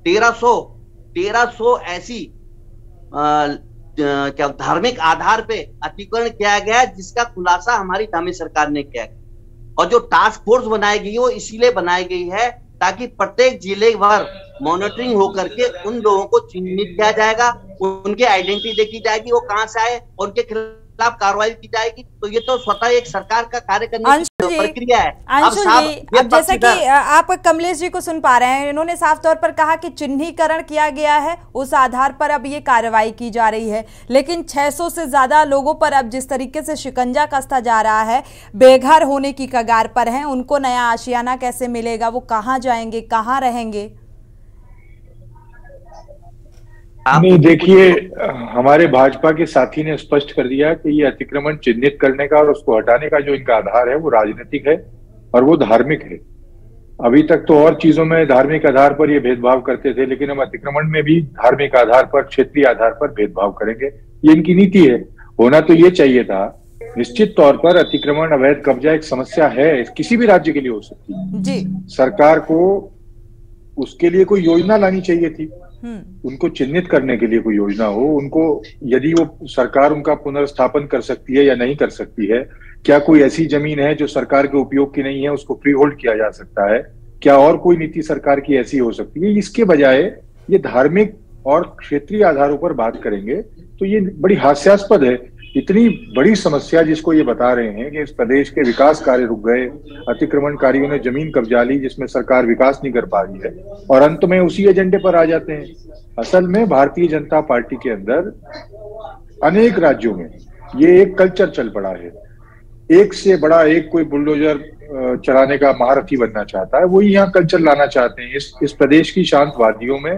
1300 ऐसी क्या धार्मिक आधार पे अतिक्रमण किया गया है, जिसका खुलासा हमारी धामी सरकार ने किया है। और जो टास्क फोर्स बनाई गई है वो इसीलिए बनाई गई है ताकि प्रत्येक जिले भर मॉनिटरिंग होकर के उन लोगों को चिन्हित किया जाएगा, उनकी आइडेंटिटी देखी जाएगी, वो कहां से आए, और उनके खिलाफ कार्रवाई की जाएगी। तो ये तो स्वतः एक सरकार का कार्य करने की प्रक्रिया है। अब जैसा कि आप कमलेश जी को सुन पा रहे हैं, इन्होंने साफ तौर पर कहा कि चिन्हीकरण किया गया है, उस आधार पर अब ये कार्रवाई की जा रही है। लेकिन 600 से ज्यादा लोगों पर अब जिस तरीके से शिकंजा कसता जा रहा है, बेघर होने की कगार पर हैं, उनको नया आशियाना कैसे मिलेगा, वो कहाँ जाएंगे, कहाँ रहेंगे? नहीं, देखिए, हमारे भाजपा के साथी ने स्पष्ट कर दिया कि ये अतिक्रमण चिन्हित करने का और उसको हटाने का जो इनका आधार है वो राजनीतिक है और वो धार्मिक है। अभी तक तो और चीजों में धार्मिक आधार पर ये भेदभाव करते थे, लेकिन हम अतिक्रमण में भी धार्मिक आधार पर, क्षेत्रीय आधार पर भेदभाव करेंगे। ये इनकी नीति है। होना तो ये चाहिए था। निश्चित तौर पर अतिक्रमण, अवैध कब्जा एक समस्या है, किसी भी राज्य के लिए हो सकती है जी। सरकार को उसके लिए कोई योजना लानी चाहिए थी, उनको चिन्हित करने के लिए कोई योजना हो, उनको यदि वो सरकार उनका पुनर्स्थापन कर सकती है या नहीं कर सकती है, क्या कोई ऐसी जमीन है जो सरकार के उपयोग की नहीं है, उसको फ्री होल्ड किया जा सकता है, क्या और कोई नीति सरकार की ऐसी हो सकती है। इसके बजाय ये धार्मिक और क्षेत्रीय आधारों पर बात करेंगे तो ये बड़ी हास्यास्पद है। इतनी बड़ी समस्या जिसको ये बता रहे हैं कि इस प्रदेश के विकास कार्य रुक गए, अतिक्रमणकारियों ने जमीन कब्जा ली जिसमें सरकार विकास नहीं कर पा रही है, और अंत में उसी एजेंडे पर आ जाते हैं। असल में भारतीय जनता पार्टी के अंदर अनेक राज्यों में ये एक कल्चर चल पड़ा है। एक से बड़ा एक कोई बुलडोजर चलाने का महारथी बनना चाहता है, वही यहाँ कल्चर लाना चाहते हैं। इस प्रदेश की शांत वादियों में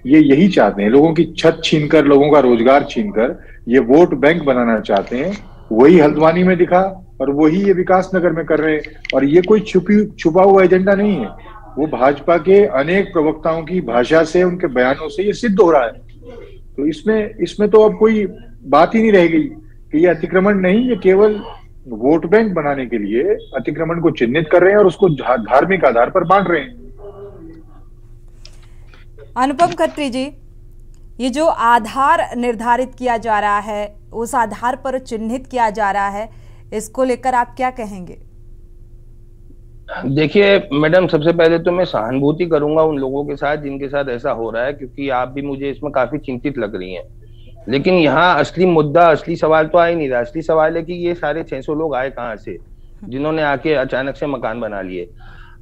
ये यही चाहते हैं, लोगों की छत छीनकर, लोगों का रोजगार छीनकर ये वोट बैंक बनाना चाहते हैं। वही हल्द्वानी में दिखा और वही ये विकास नगर में कर रहे हैं। और ये कोई छुपा हुआ एजेंडा नहीं है, वो भाजपा के अनेक प्रवक्ताओं की भाषा से, उनके बयानों से ये सिद्ध हो रहा है। तो इसमें तो अब कोई बात ही नहीं रह गई कि ये अतिक्रमण नहीं, ये केवल वोट बैंक बनाने के लिए अतिक्रमण को चिन्हित कर रहे हैं और उसको धार्मिक आधार पर बांट रहे हैं। अनुपम खत्री जी, ये जो आधार निर्धारित किया जा रहा है, उस आधार पर चिन्हित किया जा रहा है, इसको लेकर आप क्या कहेंगे? देखिए मैडम, सबसे पहले तो मैं सहानुभूति करूंगा उन लोगों के साथ जिनके साथ ऐसा हो रहा है, क्योंकि आप भी मुझे इसमें काफी चिंतित लग रही हैं। लेकिन यहाँ असली मुद्दा, असली सवाल तो आ ही नहीं रहा। असली सवाल है कि ये सारे 600 लोग आए कहाँ से, जिन्होंने आके अचानक से मकान बना लिए।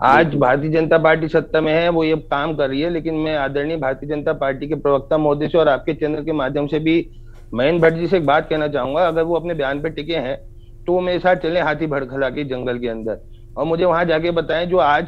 आज भारतीय जनता पार्टी सत्ता में है, वो ये काम कर रही है, लेकिन मैं आदरणीय भारतीय जनता पार्टी के प्रवक्ता महोदय से और आपके चैनल के माध्यम से भी महेंद्र भट्ट जी से एक बात कहना चाहूंगा। अगर वो अपने बयान पे टिके हैं तो वो मेरे साथ चले हाथी भड़खला के जंगल के अंदर, और मुझे वहां जाके बताएं जो आज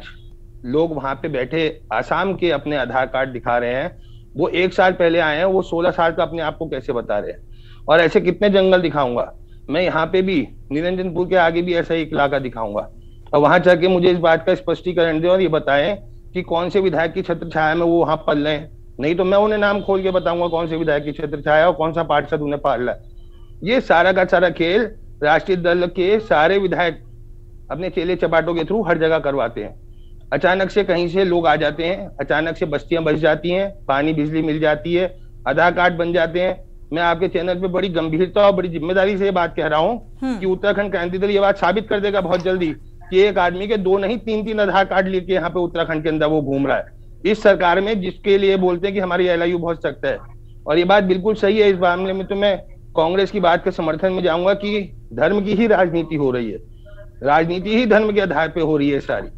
लोग वहां पे बैठे आसाम के अपने आधार कार्ड दिखा रहे हैं, वो 1 साल पहले आए हैं, वो 16 साल का अपने आप को कैसे बता रहे हैं। और ऐसे कितने जंगल दिखाऊंगा मैं, यहाँ पे भी निरंजनपुर के आगे भी ऐसा ही इलाका दिखाऊंगा, और वहां जाके मुझे इस बात का स्पष्टीकरण दें और ये बताएं कि कौन से विधायक की छत्र छाया में वो वहां पल रहे हैं। नहीं तो मैं उन्हें नाम खोल के बताऊंगा कौन से विधायक की छत्र छाया और कौन सा पार्षद उन्हें पाल रहा है। ये सारा का सारा खेल राष्ट्रीय दल के सारे विधायक अपने चेले चपाटों के थ्रू हर जगह करवाते हैं। अचानक से कहीं से लोग आ जाते हैं, अचानक से बस्तियां बस जाती हैं, पानी बिजली मिल जाती है, आधार कार्ड बन जाते हैं। मैं आपके चैनल पे बड़ी गंभीरता और बड़ी जिम्मेदारी से ये बात कह रहा हूँ कि उत्तराखंड क्रांति दल ये बात साबित कर देगा बहुत जल्दी कि एक आदमी के 2 नहीं 3-3 आधार कार्ड लेके यहाँ पे उत्तराखंड के अंदर वो घूम रहा है इस सरकार में, जिसके लिए बोलते हैं कि हमारी LIU बहुत सख्त है। और ये बात बिल्कुल सही है। इस मामले में तो मैं कांग्रेस की बात के समर्थन में जाऊंगा कि धर्म की ही राजनीति हो रही है, राजनीति ही धर्म के आधार पे हो रही है सारी,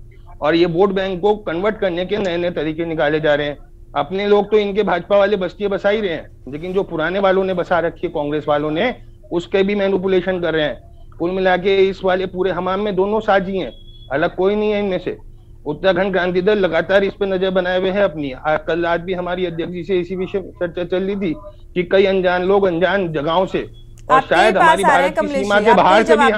और ये वोट बैंक को कन्वर्ट करने के नए नए तरीके निकाले जा रहे हैं। अपने लोग तो इनके भाजपा वाले बस्तियां बसा ही रहे हैं, लेकिन जो पुराने वालों ने बसा रखी है कांग्रेस वालों ने, उसके भी मैनिपुलेशन कर रहे हैं। कुल मिला के इस वाले पूरे हमाम में दोनों साझी हैं, अलग कोई नहीं है इनमें से। उत्तराखंड क्रांति दल लगातार इस पर नजर बनाए हुए है अपनी। कल रात भी हमारी अध्यक्ष जी से इसी विषय चर्चा चल रही थी कि कई अनजान लोग अनजान जगहों से और शायद हमारी भारत की सीमा के बाहर से भी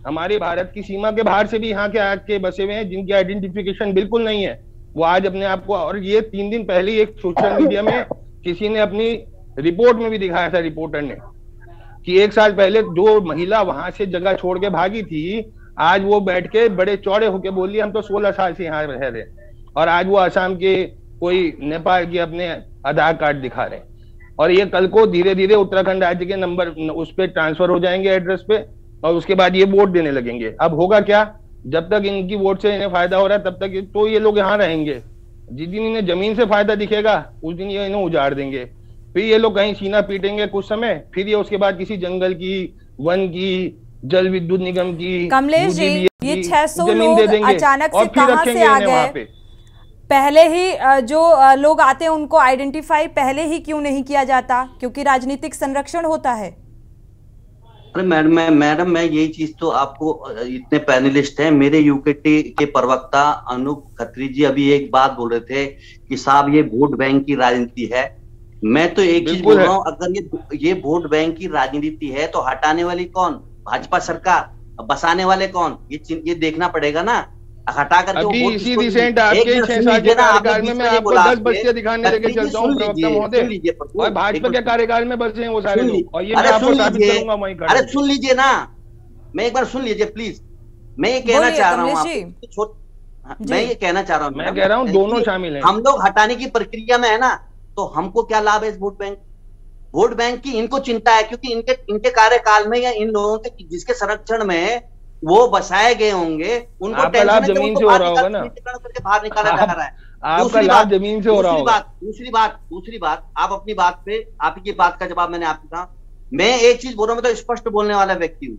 हमारे भारत की सीमा के बाहर से भी यहाँ के आके बसे हुए हैं, जिनकी आइडेंटिफिकेशन बिल्कुल नहीं है। वो आज अपने आप को, और ये 3 दिन पहले ही एक सोशल मीडिया में किसी ने अपनी रिपोर्ट में भी दिखाया था, रिपोर्टर ने, कि 1 साल पहले जो महिला वहां से जगह छोड़ के भागी थी, आज वो बैठ के बड़े चौड़े होके बोली हम तो 16 साल से यहाँ रह रहे, और आज वो असम के कोई नेपाल के अपने आधार कार्ड दिखा रहे हैं। और ये कल को धीरे धीरे उत्तराखंड राज्य के नंबर उस पर ट्रांसफर हो जाएंगे एड्रेस पे, और उसके बाद ये वोट देने लगेंगे। अब होगा क्या, जब तक इनकी वोट से इन्हें फायदा हो रहा है तब तक तो ये लोग यहाँ रहेंगे। जिस दिन इन्हें जमीन से फायदा दिखेगा उस दिन ये इन्हें उजाड़ देंगे। फिर ये लोग कहीं सीना पीटेंगे कुछ समय, फिर ये उसके बाद किसी जंगल की, वन की, जल विद्युत निगम की, कमलेश जी, ये 600 लोग अचानक से कहां से आ गए? पहले ही जो लोग आते हैं उनको आइडेंटिफाई पहले ही क्यों नहीं किया जाता? क्योंकि राजनीतिक संरक्षण होता है। अरे मैडम मैं यही चीज तो आपको, इतने पैनलिस्ट हैं, मेरे यूकेटी के प्रवक्ता अनूप खत्री जी अभी एक बात बोल रहे थे कि साहब ये वोट बैंक की राजनीति है। मैं तो एक चीज बोल रहा हूँ, अगर ये वोट बैंक की राजनीति है तो हटाने वाली कौन? भाजपा सरकार। बसाने वाले कौन? ये देखना पड़ेगा ना। हटा करके अभी इसी रिसेंट आपके 6 साल के कार्यकाल में मैं आपको 10 बस्तियां दिखाने लेके चलता हूँ प्रवक्ता महोदय, और भाजपा के कार्यकाल में बसे हैं वो सारे लोग, और ये मैं आपको साबित करूंगा वहीं। अरे सुन लीजिए ना, मैं एक बार सुन लीजिए प्लीज। मैं ये कहना चाह रहा हूँ, मैं ये कहना चाह रहा हूँ, मैं कह रहा हूँ दोनों शामिल हैं। हम लोग हटाने की प्रक्रिया में है ना, तो हमको क्या लाभ है इस वोट बैंक? वोट बैंक की इनको चिंता है, क्योंकि इनके कार्यकाल में या इन लोगों के जिसके संरक्षण में वो बसाए गए होंगे उनको टेंशन जमीन से हो रहा होगा ना, करके बाहर निकाला जा रहा है। आपका लाभ जमीन से हो रहा होगा। दूसरी बात आप अपनी बात पे, आपकी बात का जवाब मैंने आपको कहा। मैं एक चीज बोल रहा हूँ, मैं तो स्पष्ट बोलने वाला व्यक्ति हूँ।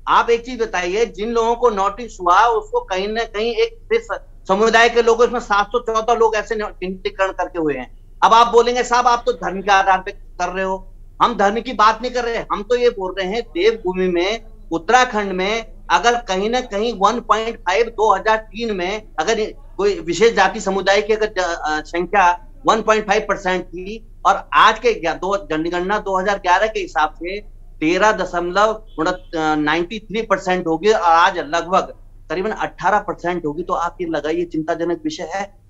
आप एक चीज बताइए, जिन लोगों को नोटिस हुआ उसको कहीं ना कहीं एक समुदाय के लोगों, इसमें 714 लोग ऐसे चिन्हितीकरण करके हुए हैं। अब आप बोलेंगे साहब आप तो धर्म के आधार पे कर रहे हो। हम धर्म की बात नहीं कर रहे, हम तो ये बोल रहे हैं देवभूमि में, उत्तराखंड में अगर कहीं ना कहीं 1.5 2003 में अगर कोई विशेष जाति समुदाय की अगर संख्या 1.5% थी, और आज के जनगणना 2011 के हिसाब से 13.93% होगी, और आज लगभग करीबन 18% होगी। तो आप ये लगाइए चिंताजनक विषय है।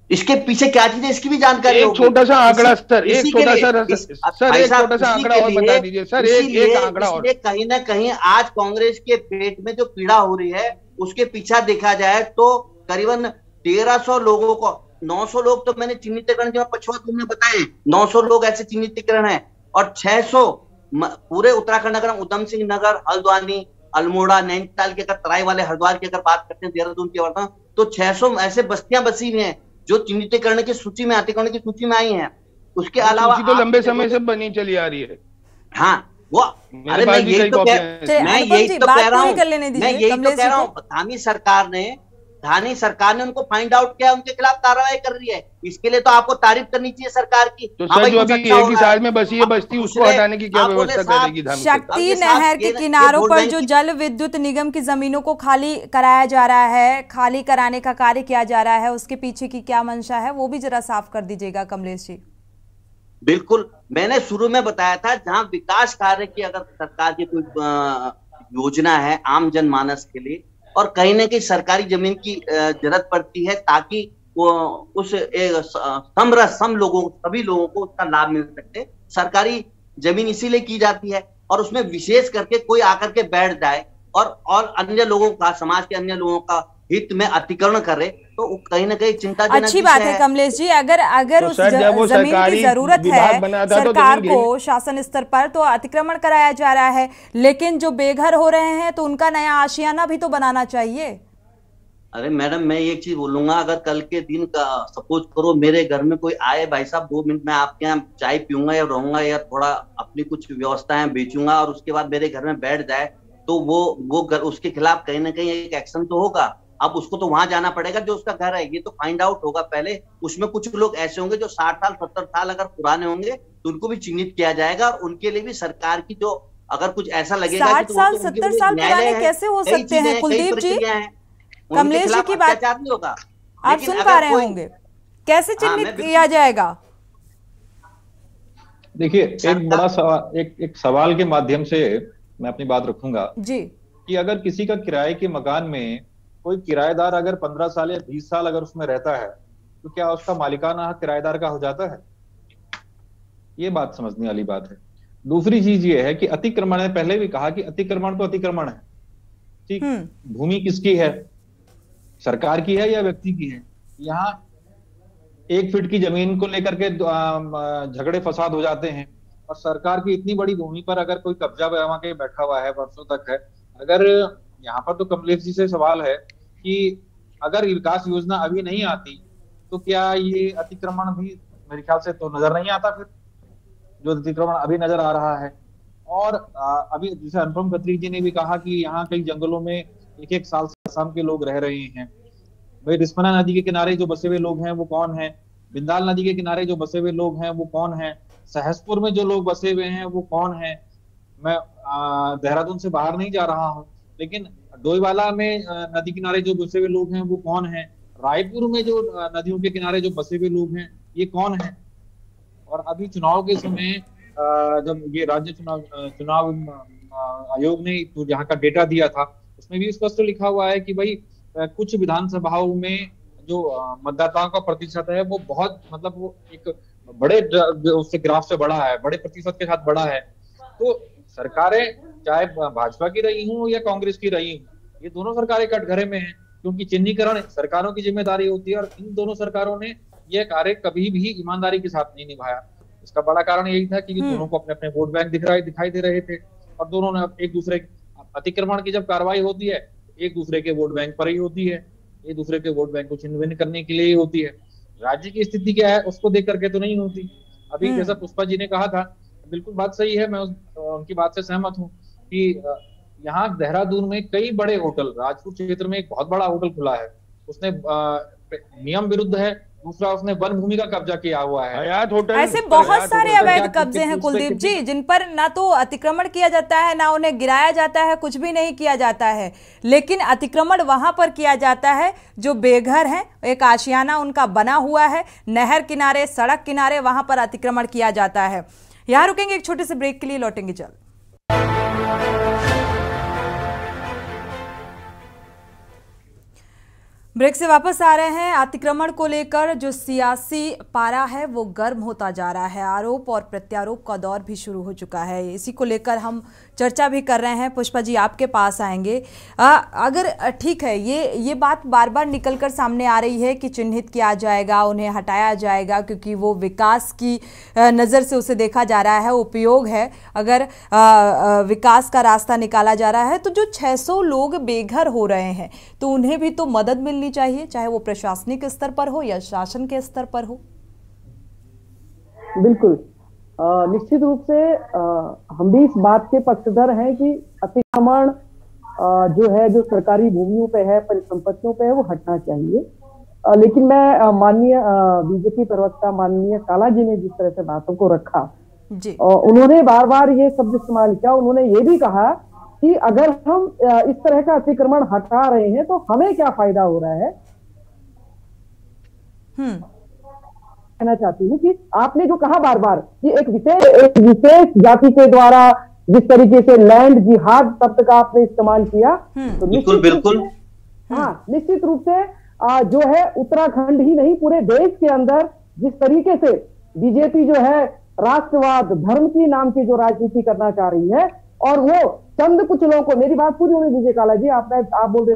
इसके पीछे क्या चीज है इसकी भी जानकारी। एक छोटा सा आंकड़ा सर, एक छोटा सा आंकड़ा और बता दीजिए सर, एक आंकड़ा और। कहीं ना कहीं आज कांग्रेस के पेट में जो पीड़ा हो रही है उसके पीछा देखा जाए तो करीबन 1300 लोगों को, 900 लोग तो मैंने चिन्हितीकरण जो पछुआ तुमने बताए, 900 लोग ऐसे चिन्हितीकरण है, और 600 पूरे उत्तराखंड नगर, उधम सिंह नगर, हल्द्वानी, अल्मोड़ा, नैनीताल के अगर तराई वाले हरिद्वार की अगर बात करते हैं, देहरादून की वर्तमान, तो 600 ऐसे बस्तियां बसी हुई हैं जो चिन्हितीकरण की सूची में, अतिक्रमण की सूची में आई हैं। उसके अलावा तो लंबे समय से बनी चली आ रही है। हाँ वो, अरे मैं यही तो कह रहा हूँ, धानी सरकार ने उनको फाइंड आउट किया, उनके खिलाफ कार्रवाई कर रही है। इसके लिए तो आपको तारीफ करनी चाहिए सरकार की। तो सर जो अभी एक ही साल में बसी है बस्ती, उसको हटाने की क्या व्यवस्था करेगी? शक्ति नहर के किनारों पर जो जल विद्युत निगम की जमीनों को खाली कराया जा रहा है, खाली कराने का कार्य किया जा रहा है, उसके पीछे की क्या मंशा है वो भी जरा साफ कर दीजिएगा कमलेश जी। बिल्कुल, मैंने शुरू में बताया था, जहां विकास कार्य की अगर सरकार की कोई योजना है आम जनमानस के लिए, और कहीं ना कहीं सरकारी जमीन की जरूरत पड़ती है ताकि वो उस सम लोगों, सभी लोगों को उसका लाभ मिल सके। सरकारी जमीन इसीलिए की जाती है, और उसमें विशेष करके कोई आकर के बैठ जाए और अन्य लोगों का, समाज के अन्य लोगों का हित में अतिक्रमण करे, तो कहीं ना कहीं चिंताजनक अच्छी बात है कमलेश जी। अगर उस जमीन की जरूरत है सरकार को शासन स्तर पर, तो अतिक्रमण कराया जा रहा है, लेकिन जो बेघर हो रहे हैं तो उनका नया आशियाना भी तो बनाना चाहिए। अरे मैडम मैं एक चीज बोलूंगा, अगर कल के दिन का सपोज करो मेरे घर में कोई आए, भाई साहब 2 मिनट में आपके यहाँ चाय पीऊंगा या रहूंगा या थोड़ा अपनी कुछ व्यवस्थाएं बेचूंगा, और उसके बाद मेरे घर में बैठ जाए, तो वो उसके खिलाफ कहीं ना कहीं एक एक्शन तो होगा। अब उसको तो वहां जाना पड़ेगा जो उसका घर है, ये तो फाइंड आउट होगा पहले। उसमें कुछ लोग ऐसे होंगे जो 60 साल 70 साल अगर पुराने होंगे, तो उनको भी चिन्हित किया जाएगा, और उनके लिए भी सरकार की जो अगर कुछ ऐसा लगेगा 60 साल 70 साल पुराने कैसे हो सकते हैं कुलदीप जी? कमलेश जी की बात अत्याचार नहीं होगा। आप सुन पा रहे होंगे, कैसे चिन्हित किया जाएगा? देखिए, एक बड़ा सवाल, एक सवाल के माध्यम से मैं अपनी बात रखूंगा जी, कि अगर किसी का किराए के मकान में कोई किराएदार अगर 15 साल या 20 साल अगर उसमें रहता है, तो क्या उसका मालिकाना हक किराएदार का हो जाता है? ये बात समझने वाली बात है। दूसरी चीज ये है कि अतिक्रमण ने पहले भी कहा कि अतिक्रमण तो अतिक्रमण है, ठीक। भूमि किसकी है, सरकार की है या व्यक्ति की है? यहाँ 1 फीट की जमीन को लेकर के झगड़े फसाद हो जाते हैं, और सरकार की इतनी बड़ी भूमि पर अगर कोई कब्जा बना के बैठा हुआ है वर्षों तक है। अगर यहाँ पर तो कमलेश जी से सवाल है कि अगर विकास योजना अभी नहीं आती तो क्या ये अतिक्रमण भी मेरे ख्याल से तो नजर नहीं आता, फिर जो अतिक्रमण अभी नजर आ रहा है। और अभी जैसे अनुपम खत्री जी ने भी कहा कि यहाँ कई जंगलों में 1-1 साल से असम के लोग रह रहे हैं। भाई, रिस्पना नदी के किनारे जो बसे हुए लोग हैं वो कौन है? बिंदाल नदी के किनारे जो बसे हुए लोग हैं वो कौन है? सहसपुर में जो लोग बसे हुए हैं वो कौन है? मैं देहरादून से बाहर नहीं जा रहा हूँ, लेकिन डोईवाला में नदी किनारे जो बसे हुए लोग हैं वो कौन है? रायपुर में जो नदियों के किनारे जो बसे हुए लोग हैं ये कौन है? और अभी चुनाव के समय जब ये राज्य चुनाव आयोग ने तो यहाँ का डेटा दिया था, उसमें भी स्पष्ट लिखा हुआ है कि भाई कुछ विधानसभाओं में जो मतदाताओं का प्रतिशत है वो बहुत, मतलब वो एक बड़े उससे ग्राफ से बड़ा है, बड़े प्रतिशत के साथ बड़ा है। तो सरकारें चाहे भाजपा की रही हूँ या कांग्रेस की रही हूँ, ये दोनों सरकारें कटघरे में हैं, क्योंकि चिन्हीकरण सरकारों की जिम्मेदारी होती है, और इन दोनों सरकारों ने यह कार्य कभी भी ईमानदारी के साथ नहीं निभाया। इसका बड़ा कारण यही था कि दोनों को अपने अपने वोट बैंक दिखाई दे रहे थे, और दोनों ने एक दूसरे, अतिक्रमण की जब कार्रवाई होती है एक दूसरे के वोट बैंक पर ही होती है, एक दूसरे के वोट बैंक को छिन्न-भिन्न करने के लिए ही होती है। राज्य की स्थिति क्या है उसको देख करके तो नहीं होती। अभी जैसा पुष्पा जी ने कहा था, बिल्कुल बात सही है, मैं उनकी बात से सहमत हूँ कि यहाँ देहरादून में कई बड़े होटल, राजपुर क्षेत्र में एक बहुत बड़ा होटल खुला है, उसने नियम विरुद्ध है, दूसरा उसने वन भूमि का कब्जा किया हुआ है। ऐसे बहुत सारे अवैध कब्जे हैं कुलदीप जी, जिन पर ना तो अतिक्रमण किया जाता है, ना उन्हें गिराया जाता है, कुछ भी नहीं किया जाता है, लेकिन अतिक्रमण वहां पर किया जाता है जो बेघर हैं। एक आशियाना उनका बना हुआ है, नहर किनारे, सड़क किनारे, वहां पर अतिक्रमण किया जाता है। यहाँ रुकेंगे एक छोटे से ब्रेक के लिए, लौटेंगे जल्द। ब्रेक से वापस आ रहे हैं। अतिक्रमण को लेकर जो सियासी पारा है वो गर्म होता जा रहा है, आरोप और प्रत्यारोप का दौर भी शुरू हो चुका है। इसी को लेकर हम चर्चा भी कर रहे हैं। पुष्पा जी आपके पास आएंगे। अगर ठीक है, ये बात बार बार निकलकर सामने आ रही है कि चिन्हित किया जाएगा, उन्हें हटाया जाएगा, क्योंकि वो विकास की नज़र से उसे देखा जा रहा है, उपयोग है। अगर विकास का रास्ता निकाला जा रहा है तो जो 600 लोग बेघर हो रहे हैं तो उन्हें भी तो मदद मिलनी चाहिए, चाहे वो प्रशासनिक स्तर पर हो या शासन के स्तर पर हो। बिल्कुल, निश्चित रूप से हम भी इस बात के पक्षधर हैं कि अतिक्रमण जो है, जो सरकारी भूमियों पे है, परिसंपत्तियों पे है, वो हटना चाहिए। लेकिन मैं माननीय बीजेपी प्रवक्ता माननीय काला जी ने जिस तरह से बातों को रखा जी, उन्होंने बार बार ये शब्द इस्तेमाल किया। उन्होंने ये भी कहा कि अगर हम इस तरह का अतिक्रमण हटा रहे हैं तो हमें क्या फायदा हो रहा है। कहना चाहती हूँ कि आपने जो कहा बार बार कि एक विशेष जाति के द्वारा जिस तरीके से लैंड जिहाद शब्द का आपने इस्तेमाल किया, तो बिल्कुल हाँ, निश्चित रूप से जो है उत्तराखंड ही नहीं पूरे देश के अंदर जिस तरीके से बीजेपी जो है राष्ट्रवाद, धर्म की नाम की जो राजनीति करना चाह रही है, और वो चंद कुछ लोगों को, मेरी बात पूरी होने दीजिए काला जी, आप बोल रहे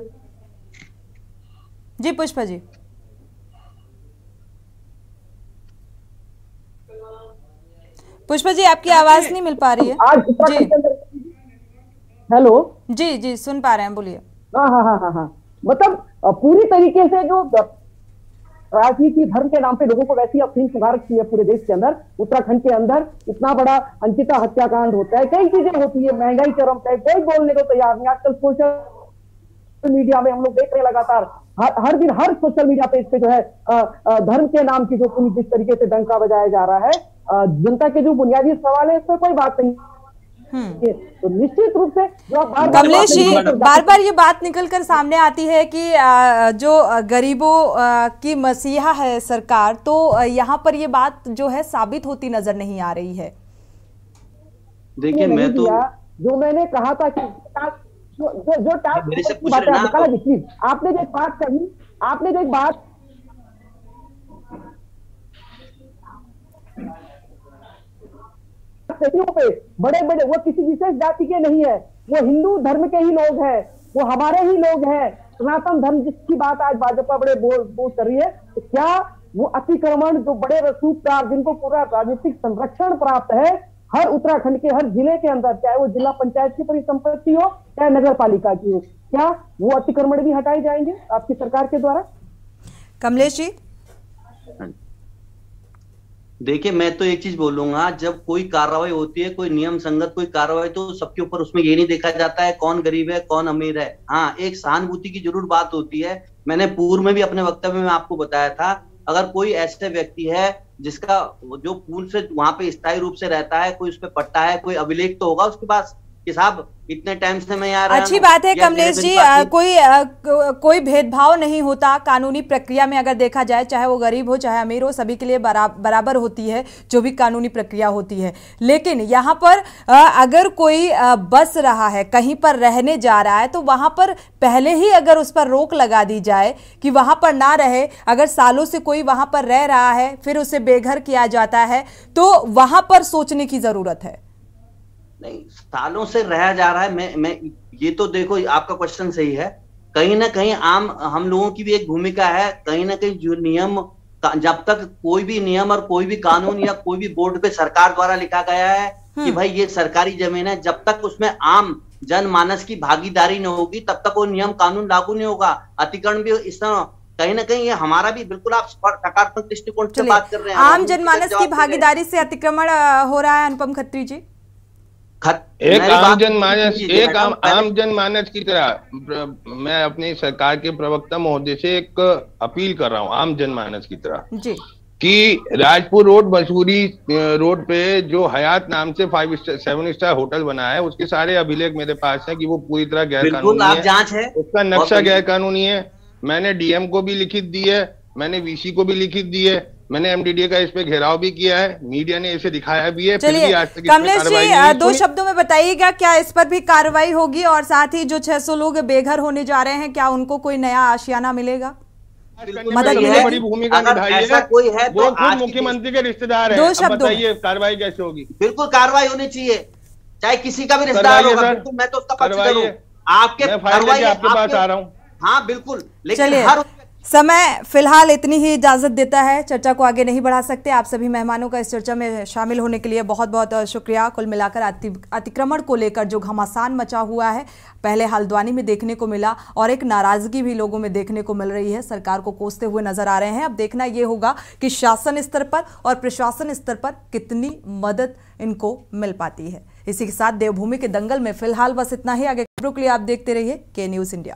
जी। पुष्पा जी, पुष्पा जी आपकी आवाज नहीं मिल पा रही है आज जी। हेलो जी जी, सुन पा रहे हैं, बोलिए। हाँ, मतलब पूरी तरीके से जो राजनीति धर्म के नाम पे लोगों को वैसी अफीम सुधार की है पूरे देश के अंदर। उत्तराखंड के अंदर इतना बड़ा अंकिता हत्याकांड होता है, कई चीजें होती है, महंगाई चरम पे, कोई बोलने को तैयार नहीं। आजकल सोशल मीडिया में हम लोग देख रहे हैं लगातार, हर दिन हर सोशल मीडिया पेज पे जो है धर्म के नाम की जो जिस तरीके से डंका बजाया जा रहा है, जनता के जो बुनियादी सवाल है इस पर कोई बात नहीं तो निश्चित रूप से जो कमलेश जी बार बार ये बात निकल कर सामने आती है कि जो गरीबों की मसीहा है सरकार, तो यहाँ पर ये बात जो है साबित होती नजर नहीं आ रही है। देखिए मैं तो जो मैंने कहा था कि जो आपने जो बात कही, आपने जो एक बात पे बड़े बड़े वो किसी विशेष जाति के नहीं है, वो हिंदू धर्म के ही लोग हैं, वो हमारे ही लोग हैं, सनातन धर्म जिसकी बात आज भाजपा बड़े बोल कर रही है, तो क्या वो अतिक्रमण जो बड़े रसूख प्राप्त, जिनको पूरा राजनीतिक संरक्षण प्राप्त है, हर उत्तराखंड के हर जिले के अंदर, चाहे वो जिला पंचायत की परिसंपत्ति हो चाहे नगर पालिका की हो, क्या वो अतिक्रमण भी हटाए जाएंगे आपकी सरकार के द्वारा? कमलेश जी देखिए मैं तो एक चीज बोलूंगा, जब कोई कार्रवाई होती है, कोई नियम संगत कोई कार्रवाई, तो सबके ऊपर उसमें ये नहीं देखा जाता है कौन गरीब है कौन अमीर है। हाँ, एक सहानुभूति की जरूर बात होती है। मैंने पूर्व में भी अपने वक्तव्य में आपको बताया था, अगर कोई ऐसे व्यक्ति है जिसका जो पूल से वहां पे स्थायी रूप से रहता है, कोई उस पर पट्टा है, कोई अभिलेख तो होगा उसके पास कि साहब इतने टाइम से मैं यहाँ रहा हूं। अच्छी बात है कमलेश जी, कोई भेदभाव नहीं होता कानूनी प्रक्रिया में। अगर देखा जाए चाहे वो गरीब हो चाहे अमीर हो, सभी के लिए बराबर होती है जो भी कानूनी प्रक्रिया होती है। लेकिन यहाँ पर अगर कोई बस रहा है, कहीं पर रहने जा रहा है, तो वहां पर पहले ही अगर उस पर रोक लगा दी जाए कि वहां पर ना रहे। अगर सालों से कोई वहां पर रह रहा है फिर उसे बेघर किया जाता है, तो वहां पर सोचने की जरूरत है। नहीं, सालों से रहा जा रहा है। मैं ये तो देखो, आपका क्वेश्चन सही है। कहीं ना कहीं आम हम लोगों की भी एक भूमिका है। कहीं ना कहीं जो नियम, जब तक कोई भी नियम और कोई भी कानून या कोई भी बोर्ड पे सरकार द्वारा लिखा गया है कि भाई ये सरकारी जमीन है, जब तक उसमें आम जनमानस की भागीदारी न होगी तब तक वो नियम कानून लागू नहीं होगा। अतिक्रमण भी इस तरह कहीं ना कहीं ये हमारा भी, बिल्कुल आप सकारात्मक दृष्टिकोण से बात कर रहे हैं। आम जनमानस की भागीदारी से अतिक्रमण हो रहा है अनुपम खत्री जी? एक आम जनमानस की तरह मैं अपनी सरकार के प्रवक्ता महोदय से एक अपील कर रहा हूं, आम जनमानस की तरह जी, कि राजपुर रोड मसूरी रोड पे जो हयात नाम से 7 स्टार होटल बना है, उसके सारे अभिलेख मेरे पास है कि वो पूरी तरह गैर कानूनी है। उसका नक्शा गैर कानूनी है। मैंने डीएम को भी लिखित दी है, मैंने वीसी को भी लिखित दी है, मैंने एमडीडीए का इस पे घेराव भी किया है, मीडिया ने इसे दिखाया भी है। चलिए कमलेश जी, 2 शब्दों में बताइएगा, क्या इस पर भी कार्रवाई होगी? और साथ ही जो 600 लोग बेघर होने जा रहे हैं, क्या उनको कोई नया आशियाना मिलेगा, मदद मिलेगी? बड़ी भूमिका निभाई है, कोई है वो खुद मुख्यमंत्री के रिश्तेदार है। 2 शब्दों बताइए कार्रवाई कैसे होगी? बिल्कुल कार्रवाई होनी चाहिए, चाहे किसी का भी रिश्तेदार होगा। बिल्कुल, मैं तो उसका पक्षधर हूं। आपके पास आ रहा हूँ। हाँ बिल्कुल, लेकिन समय फिलहाल इतनी ही इजाजत देता है, चर्चा को आगे नहीं बढ़ा सकते। आप सभी मेहमानों का इस चर्चा में शामिल होने के लिए बहुत बहुत शुक्रिया। कुल मिलाकर अतिक्रमण को लेकर जो घमासान मचा हुआ है, पहले हल्द्वानी में देखने को मिला और एक नाराजगी भी लोगों में देखने को मिल रही है। सरकार को कोसते हुए नजर आ रहे हैं। अब देखना यह होगा कि शासन स्तर पर और प्रशासन स्तर पर कितनी मदद इनको मिल पाती है। इसी के साथ देवभूमि के दंगल में फिलहाल बस इतना ही। आगे खबरों के लिए आप देखते रहिए के न्यूज़ इंडिया।